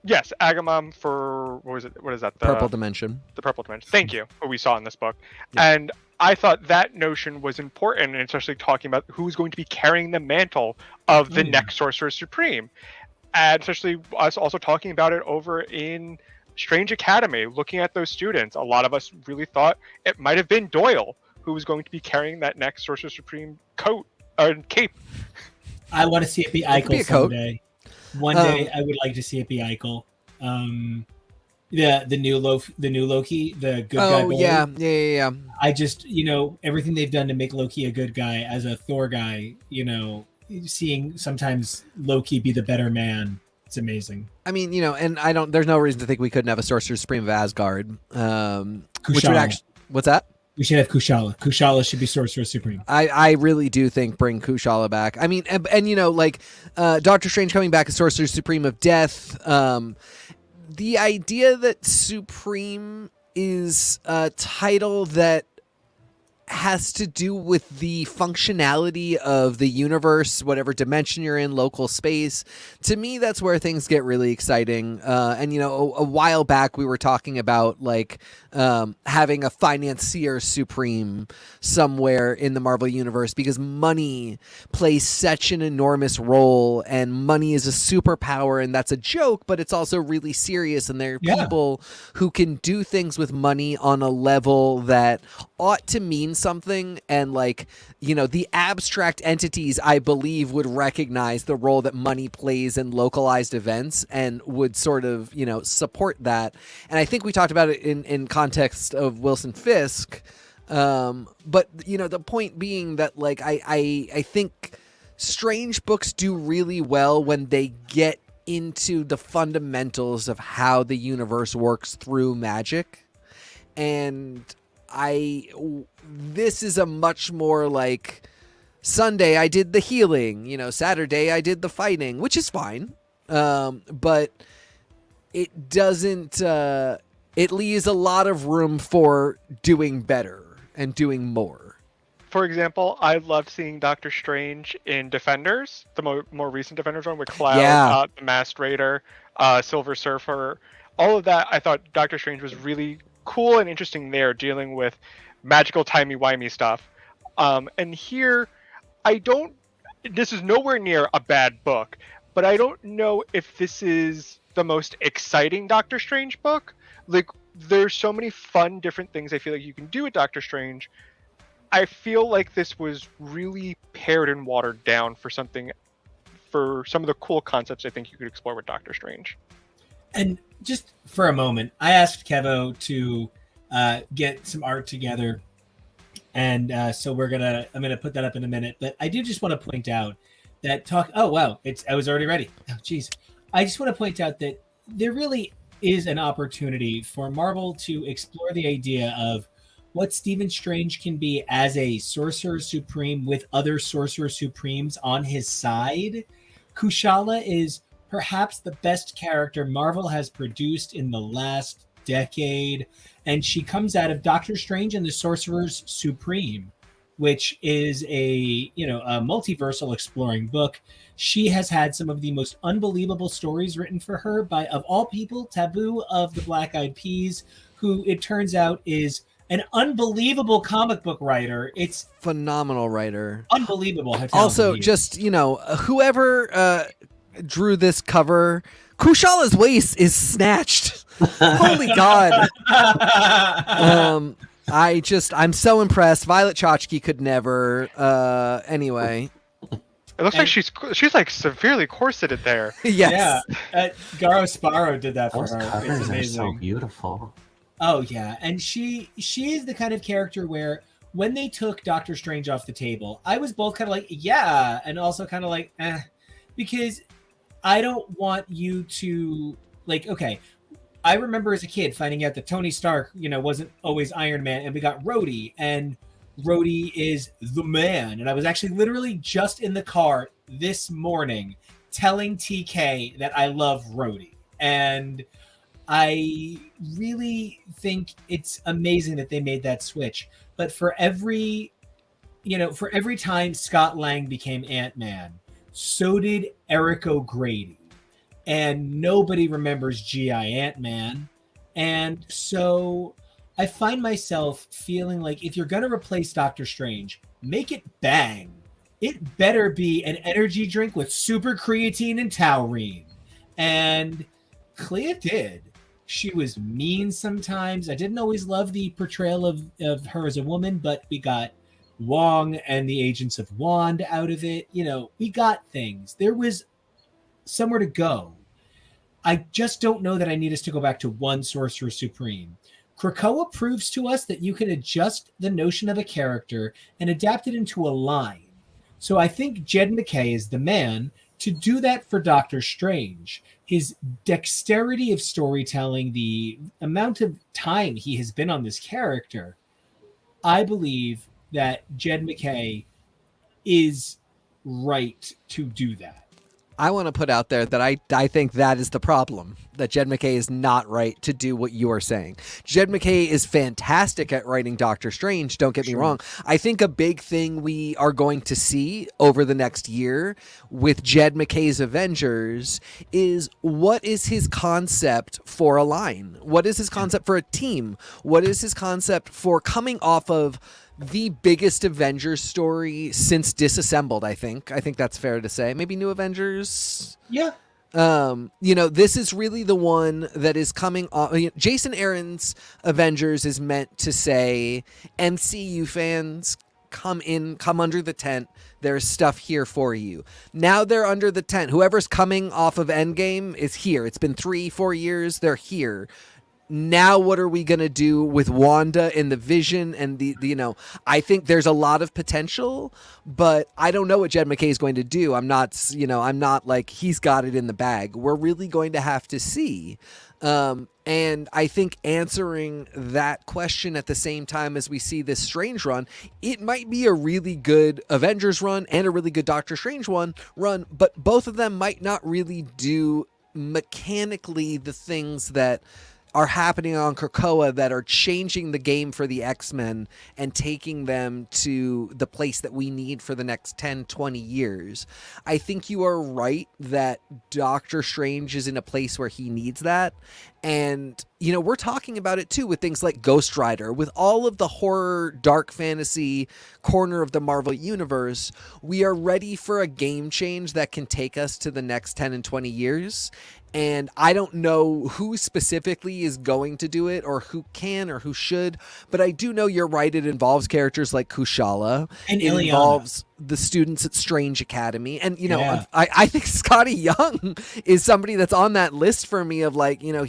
Yes, Agamemnon for what is that? The Purple Dimension. The Purple Dimension. Thank you. What we saw in this book, Yeah. and I thought that notion was important, and especially talking about who's going to be carrying the mantle of the next Sorcerer Supreme, and especially us also talking about it over in Strange Academy, looking at those students. A lot of us really thought it might have been Doyle who was going to be carrying that next Sorcerer Supreme coat or cape. I want to see it be Eichel someday. One day, I would like to see it be Eichel. The new Loki, the good guy. Oh yeah. I just, you know, everything they've done to make Loki a good guy as a Thor guy, you know, seeing sometimes Loki be the better man, it's amazing. I mean, you know, and there's no reason to think we couldn't have a Sorcerer Supreme of Asgard. Which would actually, what's that? We should have Kushala. Kushala should be Sorcerer Supreme. I really do think bring Kushala back. I mean, and you know, like Doctor Strange coming back as Sorcerer Supreme of Death. The idea that Supreme is a title that has to do with the functionality of the universe, whatever dimension you're in, local space. To me, that's where things get really exciting. And, you know, a while back we were talking about like having a financier supreme somewhere in the Marvel universe because money plays such an enormous role and money is a superpower, and that's a joke, but it's also really serious. And there are people who can do things with money on a level that ought to mean something, and like, you know, the abstract entities I believe would recognize the role that money plays in localized events and would sort of, you know, support that. And I think we talked about it in context of Wilson Fisk, but you know, the point being that like I think Strange books do really well when they get into the fundamentals of how the universe works through magic. And this is a much more like Sunday I did the healing, you know, Saturday I did the fighting, which is fine. But it doesn't, it leaves a lot of room for doing better and doing more. For example, I loved seeing Doctor Strange in Defenders, the more recent Defenders one with Cloud, the Masked Raider, Silver Surfer, all of that. I thought Doctor Strange was really cool and interesting there, dealing with magical timey-wimey stuff. And here, this is nowhere near a bad book, but I don't know if this is the most exciting Doctor Strange book. Like, there's so many fun, different things I feel like you can do with Doctor Strange. I feel like this was really pared and watered down for some of the cool concepts I think you could explore with Doctor Strange. And just for a moment, I asked Kevo to get some art together, and so I'm gonna put that up in a minute. But I do just want to point out that Oh wow, I was already ready. Oh jeez, I just want to point out that there really is an opportunity for Marvel to explore the idea of what Stephen Strange can be as a Sorcerer Supreme with other Sorcerer Supremes on his side. Kushala is perhaps the best character Marvel has produced in the last decade, and she comes out of Doctor Strange and the Sorcerer's Supreme, which is a multiversal exploring book. She has had some of the most unbelievable stories written for her by, of all people, Taboo of the Black Eyed Peas, who it turns out is an unbelievable comic book writer. It's phenomenal writer. Unbelievable. Also, just, whoever drew this cover, Kushala's waist is snatched. Holy God. I'm so impressed. Violet Chachki could never. Anyway. It looks like she's like severely corseted there. Yes. Yeah. Garo Sparrow did that for Those her. covers It's are amazing. so beautiful. Oh yeah, and she is the kind of character where when they took Doctor Strange off the table, I was both kind of like, yeah, and also kind of like, because I don't want you to okay. I remember as a kid finding out that Tony Stark, wasn't always Iron Man, and we got Rhodey, and Rhodey is the man. And I was actually literally just in the car this morning telling TK that I love Rhodey, and I really think it's amazing that they made that switch. But for every time Scott Lang became Ant-Man, so did Eric O'Grady. And nobody remembers G.I. Ant-Man. And so I find myself feeling like if you're going to replace Doctor Strange, make it bang. It better be an energy drink with super creatine and taurine. And Clea did. She was mean sometimes. I didn't always love the portrayal of her as a woman, but we got Wong and the Agents of Wand out of it. We got things. There was somewhere to go. I just don't know that I need us to go back to one Sorcerer Supreme. Krakoa proves to us that you can adjust the notion of a character and adapt it into a line. So I think Jed MacKay is the man to do that for Doctor Strange. His dexterity of storytelling, the amount of time he has been on this character, I believe that Jed MacKay is right to do that. I want to put out there that I think that is the problem, that Jed MacKay is not right to do what you are saying. Jed MacKay is fantastic at writing Doctor Strange, don't get me wrong. I think a big thing we are going to see over the next year with Jed MacKay's Avengers is what is his concept for a line? What is his concept for a team? What is his concept for coming off of the biggest Avengers story since Disassembled, I think. I think that's fair to say. Maybe New Avengers? Yeah. This is really the one that is coming off. Jason Aaron's Avengers is meant to say, MCU fans, come under the tent. There's stuff here for you. Now they're under the tent. Whoever's coming off of Endgame is here. It's been 3-4 years. They're here. Now what are we going to do with Wanda and the Vision and the I think there's a lot of potential, but I don't know what Jed MacKay is going to do. I'm not like he's got it in the bag. We're really going to have to see. And I think answering that question at the same time as we see this Strange run, it might be a really good Avengers run and a really good Doctor Strange run, but both of them might not really do mechanically the things that are happening on Krakoa that are changing the game for the X-Men and taking them to the place that we need for the next 10, 20 years. I think you are right that Doctor Strange is in a place where he needs that. And, we're talking about it too with things like Ghost Rider, with all of the horror, dark fantasy corner of the Marvel Universe. We are ready for a game change that can take us to the next 10 and 20 years. And I don't know who specifically is going to do it or who can or who should, but I do know you're right. It involves characters like Kushala. And it Ileana. involves the students at Strange Academy. And, you know, Yeah. I think Scotty Young is somebody that's on that list for me of like, you know,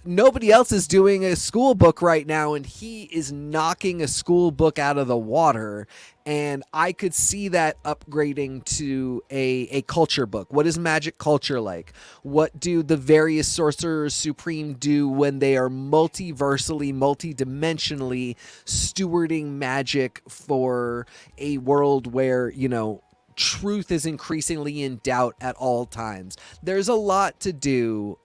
nobody else is doing a school book right now, and he is knocking a school book out of the water. And I could see that upgrading to a culture book. What is magic culture like? What do the various sorcerers supreme do when they are multiversally, multidimensionally stewarding magic for a world where, you know, truth is increasingly in doubt at all times? There's a lot to do.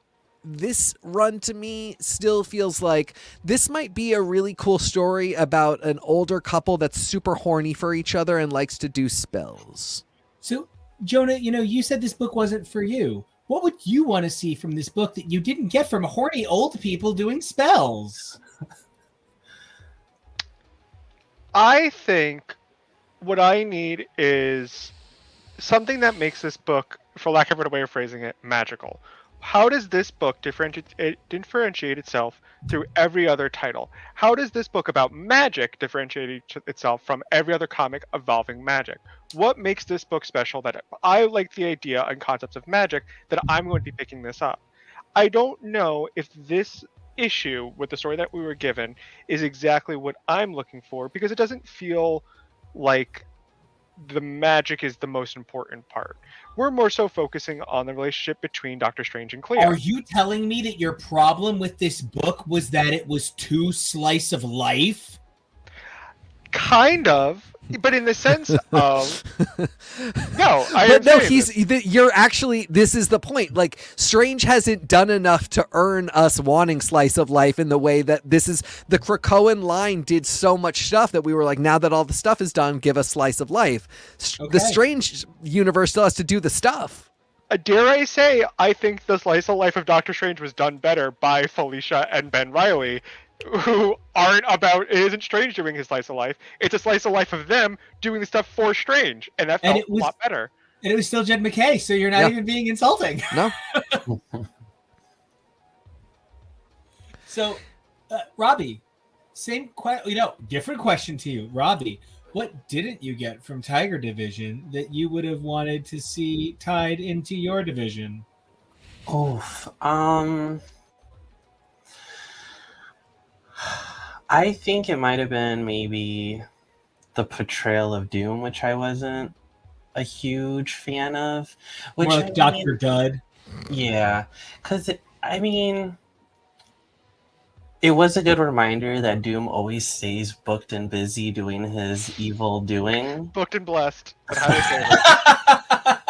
This run to me still feels like this might be a really cool story about an older couple that's super horny for each other and likes to do spells. So, Jonah, you know, you said this book wasn't for you. What would you want to see from this book that you didn't get from horny old people doing spells? I think what I need is something that makes this book, for lack of a better way of phrasing it, magical. How does this book differentiate itself through every other title? How does this book about magic differentiate itself from every other comic involving magic? What makes this book special that I like the idea and concepts of magic that I'm going to be picking this up? I don't know if this issue with the story that we were given is exactly what I'm looking for, because it doesn't feel like the magic is the most important part. We're more so focusing on the relationship between Doctor Strange and Cleo. Are you telling me that your problem with this book was that it was too slice of life? Kind of, but in the sense of no, you're actually, this is the point. Like, Strange hasn't done enough to earn us wanting slice of life in the way that this is, the Krakoan line did so much stuff that we were like, now that all the stuff is done, give us slice of life. Okay. The Strange universe still has to do the stuff. Dare I say, I think the slice of life of Doctor Strange was done better by Felicia and Ben Reilly, who aren't about, it isn't Strange doing his slice of life, it's a slice of life of them doing the stuff for Strange, and that felt a lot better. And it was still Jed McKay, so you're not even being insulting. No. So, Robbie, different question to you. Robbie, what didn't you get from Tiger Division that you would have wanted to see tied into your division? I think it might have been maybe the portrayal of Doom, which I wasn't a huge fan of. Which, more like Dr. Dud. Yeah, because it was a good reminder that Doom always stays booked and busy doing his evil doing. Booked and blessed. But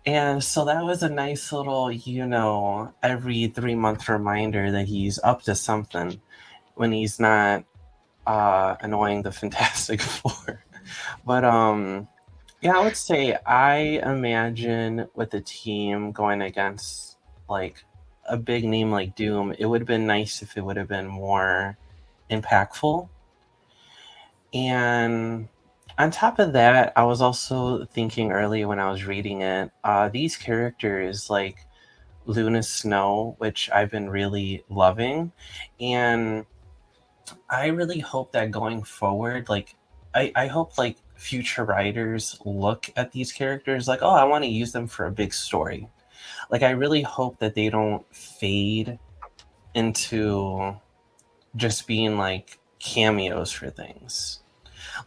and so that was a nice little, every 3-month reminder that he's up to something when he's not annoying the Fantastic Four. But I would say I imagine with the team going against like a big name like Doom, it would have been nice if it would have been more impactful. And on top of that, I was also thinking earlier when I was reading it, these characters like Luna Snow, which I've been really loving, and I really hope that going forward, like I hope like future writers look at these characters like, oh, I want to use them for a big story. Like, I really hope that they don't fade into just being like cameos for things.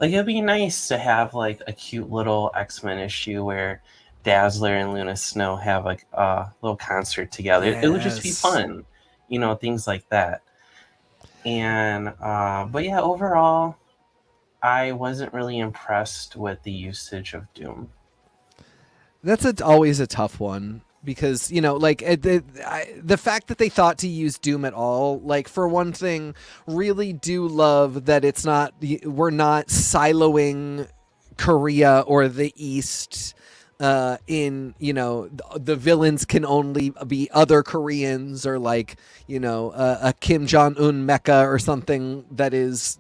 Like, it'd be nice to have like a cute little X-Men issue where Dazzler and Luna Snow have like a little concert together. It would just be fun, things like that. And but yeah, overall, I wasn't really impressed with the usage of Doom. That's always a tough one. Because, the fact that they thought to use Doom at all, like, for one thing, really do love that we're not siloing Korea or the East in, the villains can only be other Koreans or like, a Kim Jong-un mecha or something that is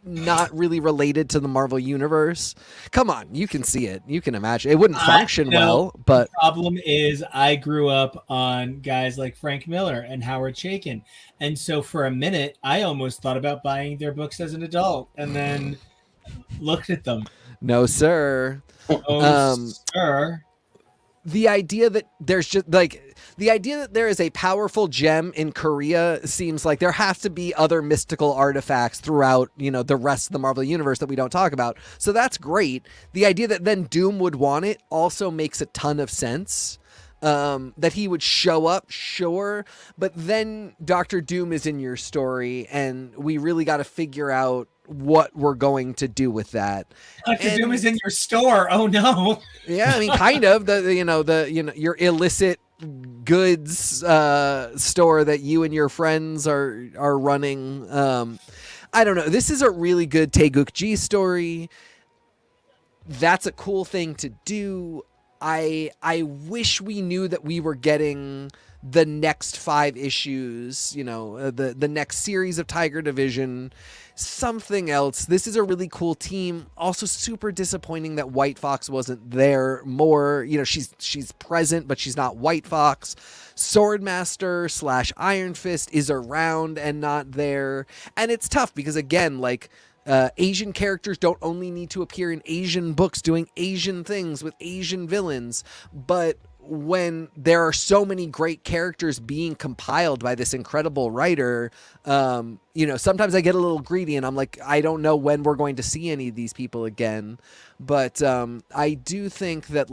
not really related to the Marvel universe. Come on, you can see it. You can imagine. It wouldn't function well, but the problem is I grew up on guys like Frank Miller and Howard Chaykin. And so for a minute, I almost thought about buying their books as an adult. And then looked at them. No, sir. Oh, sir. The idea that there's just the idea that there is a powerful gem in Korea seems like there have to be other mystical artifacts throughout, the rest of the Marvel universe that we don't talk about. So that's great. The idea that then Doom would want it also makes a ton of sense. That he would show up, sure, but then Dr. Doom is in your story, and we really got to figure out what we're going to do with that. Dr. Doom is in your store. Oh no. Yeah, I mean, kind of your illicit goods store that you and your friends are running. I don't know. This is a really good Taegukji story. That's a cool thing to do. I wish we knew that we were getting the next 5 issues, the next series of Tiger Division, something else. This is a really cool team. Also super disappointing that White Fox wasn't there more. She's present, but she's not White Fox. Swordmaster / Iron Fist is around and not there. And it's tough because, again, Asian characters don't only need to appear in Asian books doing Asian things with Asian villains, but when there are so many great characters being compiled by this incredible writer, sometimes I get a little greedy and I'm like, I don't know when we're going to see any of these people again. But I do think that,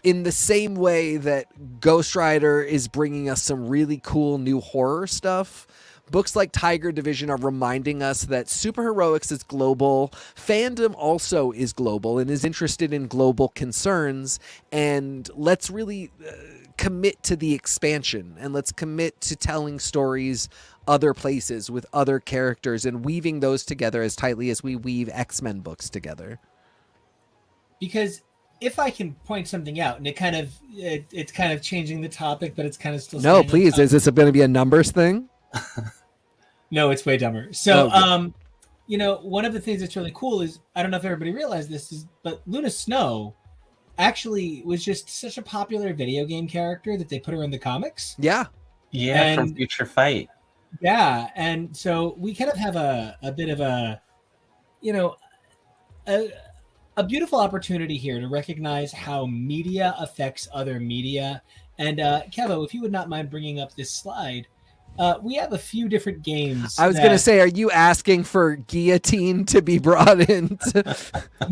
in the same way that Ghost Rider is bringing us some really cool new horror stuff, books like Tiger Division are reminding us that superheroics is global. Fandom also is global and is interested in global concerns. And let's really commit to the expansion, and let's commit to telling stories other places with other characters and weaving those together as tightly as we weave X-Men books together. Because if I can point something out, and it's kind of changing the topic, but it's kind of still... No, please. Is this going to be a numbers thing? No, it's way dumber. So, one of the things that's really cool is, I don't know if everybody realized this, but Luna Snow actually was just such a popular video game character that they put her in the comics. Yeah. Yeah, from Future Fight. Yeah, and so we kind of have a bit of a beautiful opportunity here to recognize how media affects other media. And Kevo, if you would not mind bringing up this slide, we have a few different games. I was going to say, are you asking for Guillotine to be brought in?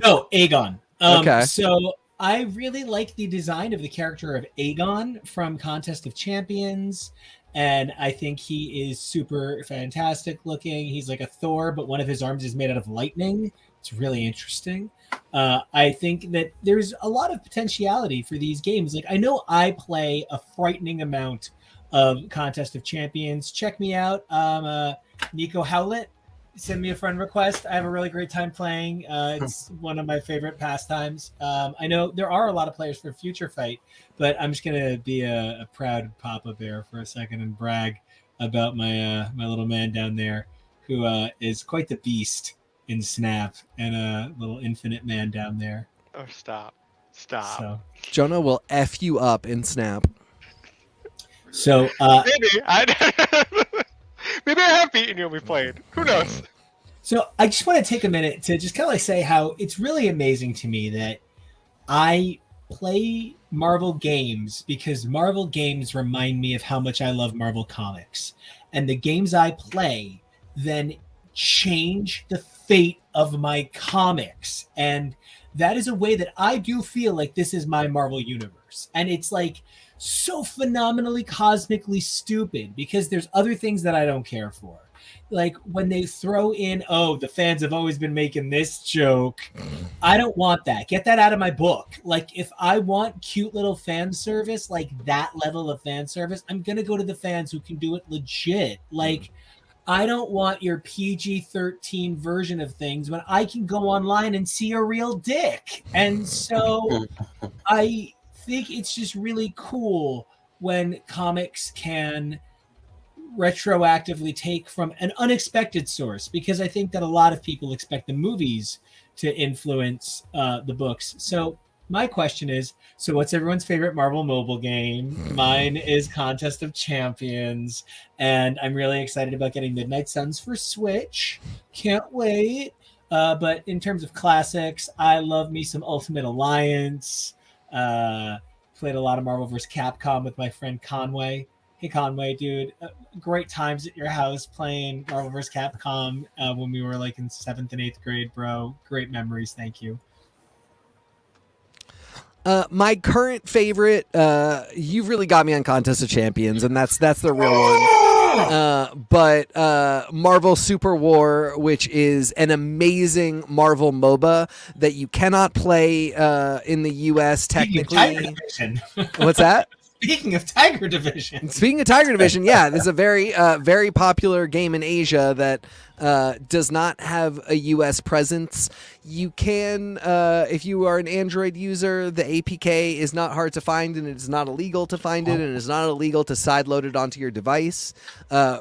No, Aegon. Okay. So I really like the design of the character of Aegon from Contest of Champions. And I think he is super fantastic looking. He's like a Thor, but one of his arms is made out of lightning. It's really interesting. I think that there's a lot of potentiality for these games. I know I play a frightening amount of Contest of Champions. Check me out. Nico Howlett. Send me a friend request. I have a really great time playing. It's one of my favorite pastimes. I know there are a lot of players for Future Fight, but I'm just going to be a proud Papa Bear for a second and brag about my my little man down there who is quite the beast in Snap, and a little infinite man down there. Oh, stop. So, Jonah will F you up in Snap. So maybe I have beaten you when we played. Who knows? So I just want to take a minute to just kind of say how it's really amazing to me that I play Marvel games because Marvel games remind me of how much I love Marvel comics. And the games I play then change the fate of my comics. And that is a way that I do feel like this is my Marvel universe. And it's so phenomenally cosmically stupid because there's other things that I don't care for. When they throw in, the fans have always been making this joke. I don't want that. Get that out of my book. If I want cute little fan service, that level of fan service, I'm going to go to the fans who can do it legit. I don't want your PG-13 version of things when I can go online and see a real dick. And so I think it's just really cool when comics can retroactively take from an unexpected source, because I think that a lot of people expect the movies to influence the books. So my question is, so what's everyone's favorite Marvel mobile game? Mine is Contest of Champions, and I'm really excited about getting Midnight Suns for Switch. Can't wait. But in terms of classics, I love me some Ultimate Alliance. Played a lot of Marvel vs. Capcom with my friend Conway. Hey Conway, dude, great times at your house playing Marvel vs. Capcom when we were like in 7th and 8th grade, bro. Great memories. Thank you. My current favorite, you've really got me on Contest of Champions, and that's the real one. But Marvel Super War, which is an amazing Marvel MOBA that you cannot play in the US technically. What's that? Speaking of Tiger Division. Speaking of Tiger Division, yeah, this is a very, very popular game in Asia that does not have a U.S. presence. You can, if you are an Android user, the APK is not hard to find, and it is not illegal to find it, and it is not illegal to sideload it onto your device,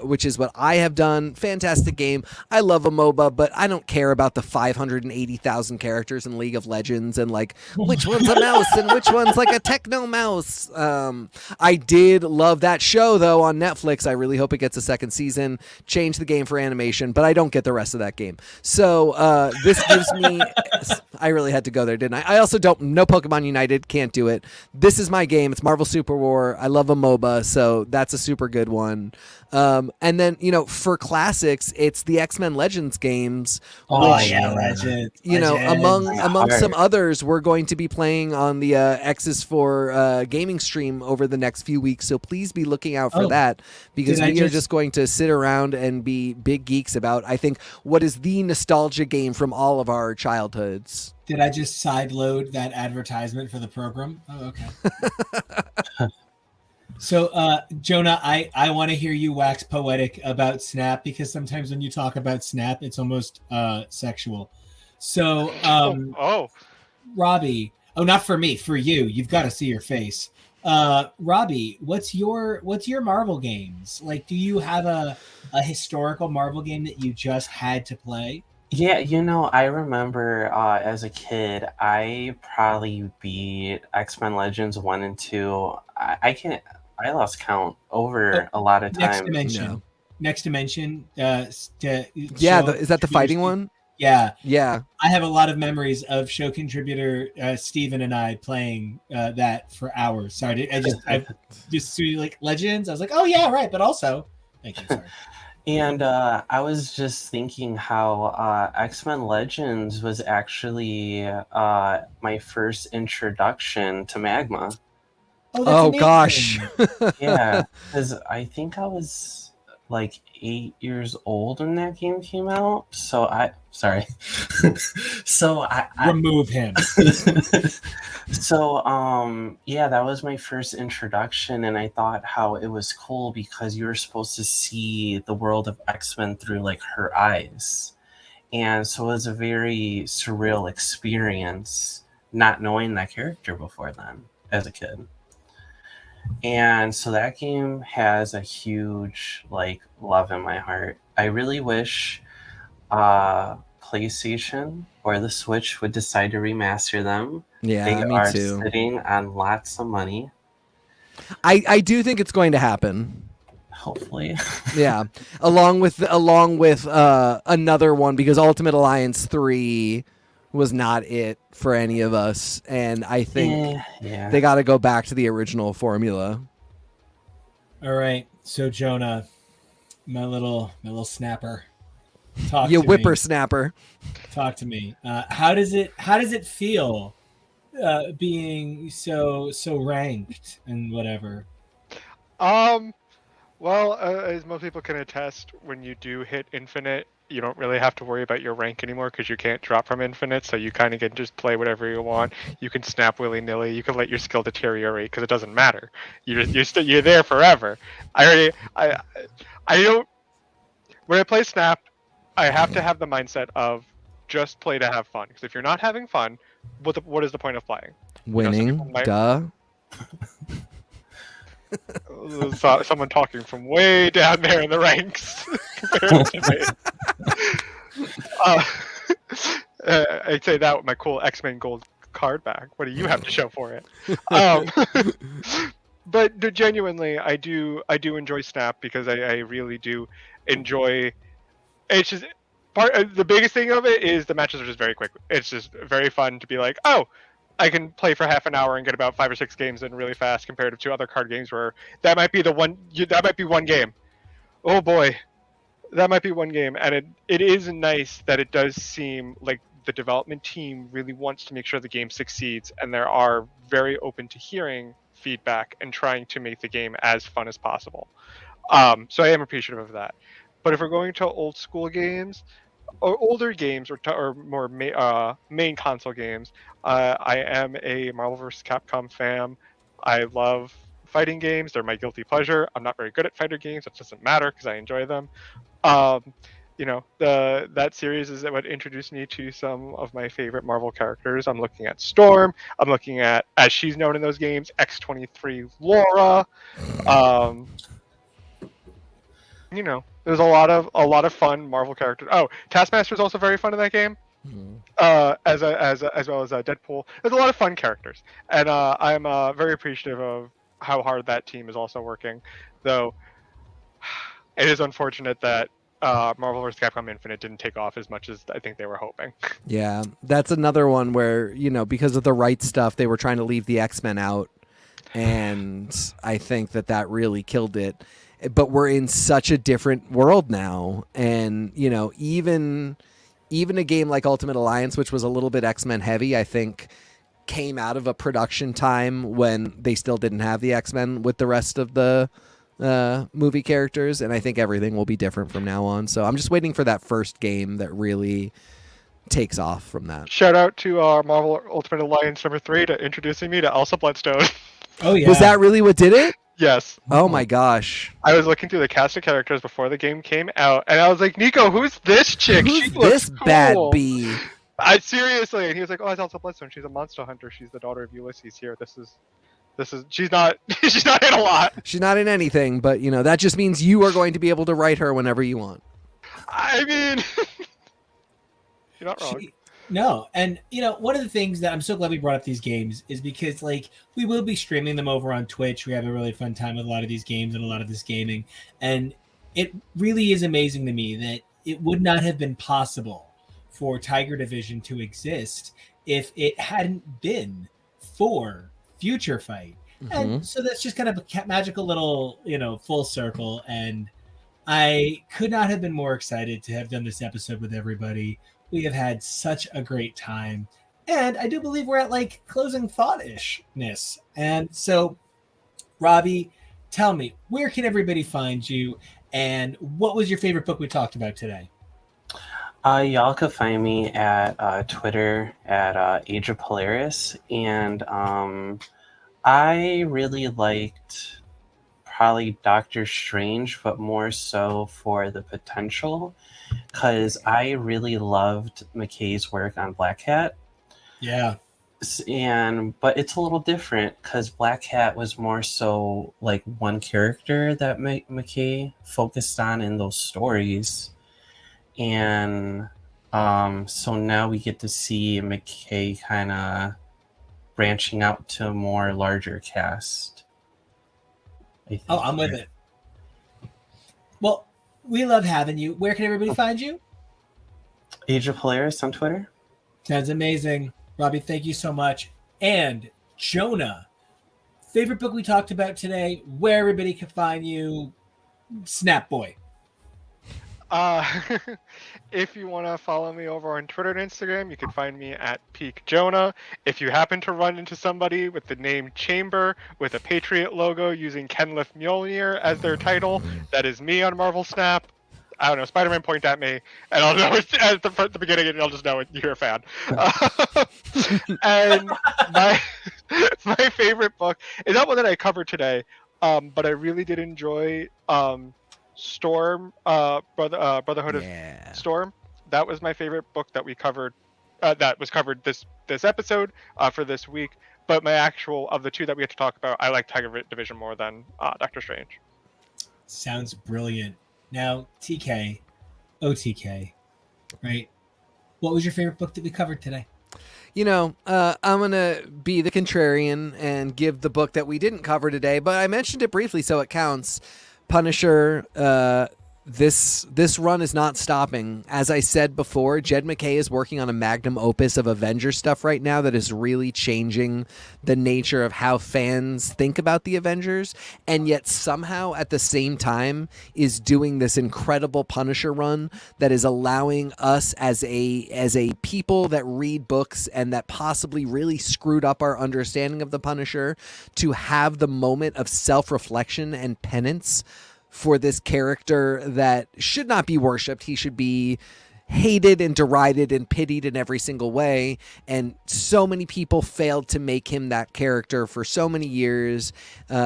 which is what I have done. Fantastic game. I love a MOBA, but I don't care about the 580,000 characters in League of Legends and like which one's a mouse and which one's like a techno mouse. I did love that show though on Netflix. I really hope it gets a second season. Change the game for animation, but I don't get the rest of that game. So this gives me. I really had to go there, didn't I? I also don't. No Pokemon United, can't do it. This is my game. It's Marvel Super War. I love a MOBA, so that's a super good one. And then for classics, it's the X-Men Legends games. Oh which, yeah, Legends. Among some others, we're going to be playing on the X's for gaming stream over the next few weeks. So please be looking out for that, because we are just going to sit around and be big geeks about, I think, what is the nostalgia game from all of our childhoods. Did I just sideload that advertisement for the program? Oh, okay. So, Jonah, I want to hear you wax poetic about Snap, because sometimes when you talk about Snap, it's almost sexual. So, Robbie, not for me, for you. You've got to see your face. Robbie, what's your Marvel games? Like, do you have a historical Marvel game that you just had to play? Yeah, I remember as a kid, I probably beat X-Men Legends 1 and 2. I lost count over a lot of time. Next Dimension. Is that the fighting one? Yeah. Yeah. I have a lot of memories of show contributor Steven and I playing that for hours. Sorry, I just like Legends. I was like, oh yeah, right, but also, thank you. Sorry. And I was just thinking how X-Men Legends was actually my first introduction to Magma. Oh gosh. Yeah, because I think I was like 8 years old when that game came out. So I remove him. So that was my first introduction, and I thought how it was cool because you were supposed to see the world of X-Men through like her eyes. And so it was a very surreal experience not knowing that character before then as a kid. And so that game has a huge love in my heart. I really wish PlayStation or the Switch would decide to remaster them. Yeah, they me are too. sitting on lots of money. I do think it's going to happen. Hopefully. Yeah, along with another one, because Ultimate Alliance 3 was not it for any of us, and I think they got to go back to the original formula. All right, so Jonah, my little snapper, talk you to whippersnapper. Talk to me. How does it feel being so ranked and whatever? Well, as most people can attest, when you do hit infinite, you don't really have to worry about your rank anymore because you can't drop from infinite, so you kind of can just play whatever you want. You can snap willy-nilly. You can let your skill deteriorate because it doesn't matter. You're there forever. I don't. When I play Snap, I have to have the mindset of just play to have fun. Because if you're not having fun, what is the point of playing? Winning, duh. Someone talking from way down there in the ranks compared to me. I'd say that with my cool X-Men Gold card back. What do you have to show for it? But genuinely, I do enjoy Snap because I really do enjoy. It's just The biggest thing of it is the matches are just very quick. It's just very fun to be like, oh, I can play for half an hour and get about 5 or 6 games in really fast, compared to other card games where that might be that might be one game. Oh boy, that might be one game, and it is nice that it does seem like the development team really wants to make sure the game succeeds, and they are very open to hearing feedback and trying to make the game as fun as possible. So I am appreciative of that. But if we're going to old school games, or older games, or more main console games, I am a Marvel vs. Capcom fan. I love fighting games. They're my guilty pleasure. I'm not very good at fighter games. It doesn't matter because I enjoy them. That series is what introduced me to some of my favorite Marvel characters. I'm looking at Storm. I'm looking at, as she's known in those games, X-23 Laura. There's a lot of fun Marvel characters. Oh, Taskmaster is also very fun in that game. As well as Deadpool. There's a lot of fun characters, and I'm very appreciative of how hard that team is also working. Though it is unfortunate that Marvel vs. Capcom Infinite didn't take off as much as I think they were hoping. Yeah, that's another one where, because of the right stuff, they were trying to leave the X-Men out, and I think that really killed it. But we're in such a different world now, and even a game like Ultimate Alliance, which was a little bit X-Men heavy, I think came out of a production time when they still didn't have the X-Men with the rest of the movie characters, and I think everything will be different from now on. So I'm just waiting for that first game that really takes off from that. Shout out to Marvel Ultimate Alliance #3 to introducing me to Elsa Bloodstone. Oh yeah. Was that really what did it? Yes. Oh my gosh. I was looking through the cast of characters before the game came out, and I was like, Nico, who's this chick? Who's She looks this cool. bad bee? I seriously, and he was like, "Oh, it's Elsa Bloodstone. She's a monster hunter. She's the daughter of Ulysses here. This is. She's not. She's not in a lot. She's not in anything, but that just means you are going to be able to write her whenever you want. I mean, you're not wrong. No, and one of the things that I'm so glad we brought up these games is because we will be streaming them over on Twitch. We have a really fun time with a lot of these games and a lot of this gaming, and it really is amazing to me that it would not have been possible for Tiger Division to exist if it hadn't been for Future Fight. Mm-hmm. And so that's just kind of a magical little full circle, and I could not have been more excited to have done this episode with everybody. We have had such a great time, and I do believe we're at closing thought-ishness. And so, Robbie, tell me, where can everybody find you, and what was your favorite book we talked about today? Y'all can find me at Twitter at Age of Polaris, and I really liked probably Doctor Strange, but more so for the potential, because I really loved McKay's work on Black Hat. Yeah. But it's a little different because Black Hat was more so one character that McKay focused on in those stories. And so now we get to see McKay kind of branching out to a more larger cast. Oh, I'm with it. Well, we love having you. Where can everybody find you? Age of Polaris on Twitter. Sounds amazing. Robbie, thank you so much. And Jonah, favorite book we talked about today, where everybody can find you, Snap Boy. If you want to follow me over on Twitter and Instagram, you can find me at Peak Jonah. If you happen to run into somebody with the name Chamber with a Patriot logo using Kenlith Mjolnir as their title, that is me on Marvel Snap. I don't know, Spider-Man point at me, and I'll know it's at the beginning, and I'll just know you're a fan. And my favorite book is not one that I covered today, but I really did enjoy Storm, Brotherhood of Storm. That was my favorite book that we covered. That was covered this episode for this week. But my actual of the two that we had to talk about, I like Tiger Division more than Doctor Strange. Sounds brilliant. Now, TK, OTK, right? What was your favorite book that we covered today? I'm going to be the contrarian and give the book that we didn't cover today, but I mentioned it briefly, so it counts. Punisher, this run is not stopping. As I said before, Jed MacKay is working on a magnum opus of Avengers stuff right now that is really changing the nature of how fans think about the Avengers, and yet somehow at the same time is doing this incredible Punisher run that is allowing us as a people that read books and that possibly really screwed up our understanding of the Punisher to have the moment of self-reflection and penance for this character that should not be worshipped. He should be hated and derided and pitied in every single way. And so many people failed to make him that character for so many years.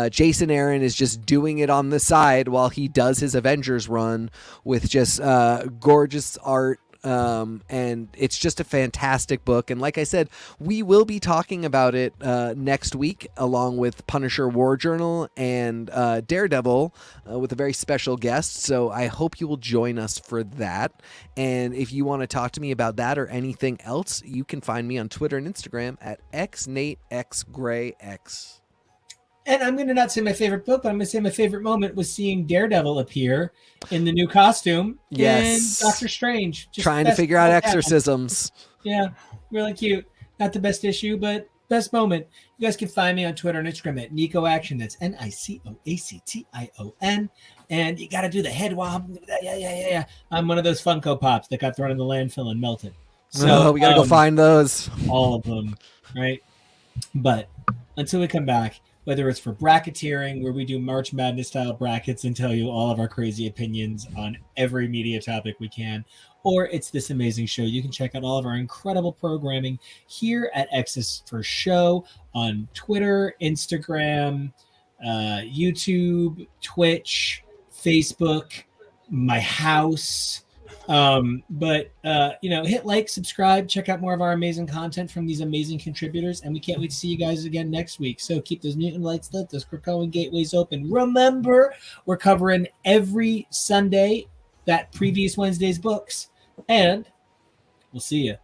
Jason Aaron is just doing it on the side while he does his Avengers run with just gorgeous art. And it's just a fantastic book. And like I said, we will be talking about it next week, along with Punisher War Journal and Daredevil with a very special guest. So I hope you will join us for that. And if you want to talk to me about that or anything else, you can find me on Twitter and Instagram at xnateXgrayx. And I'm going to not say my favorite book, but I'm going to say my favorite moment was seeing Daredevil appear in the new costume. Yes. And Doctor Strange. Just trying to figure out exorcisms. Yeah, really cute. Not the best issue, but best moment. You guys can find me on Twitter and Instagram at Nico Action. That's NicoAction. And you got to do the head wob. Yeah. I'm one of those Funko Pops that got thrown in the landfill and melted. So we got to go find those. All of them, right? But until we come back, whether it's for bracketeering, where we do March Madness style brackets and tell you all of our crazy opinions on every media topic we can, or it's this amazing show, you can check out all of our incredible programming here at X's for Show on Twitter, Instagram, YouTube, Twitch, Facebook, my house. Hit like, subscribe, check out more of our amazing content from these amazing contributors, and we can't wait to see you guys again next week. So keep those mutant lights lit, those Krakoan gateways open. Remember, we're covering every Sunday that previous Wednesday's books, and we'll see you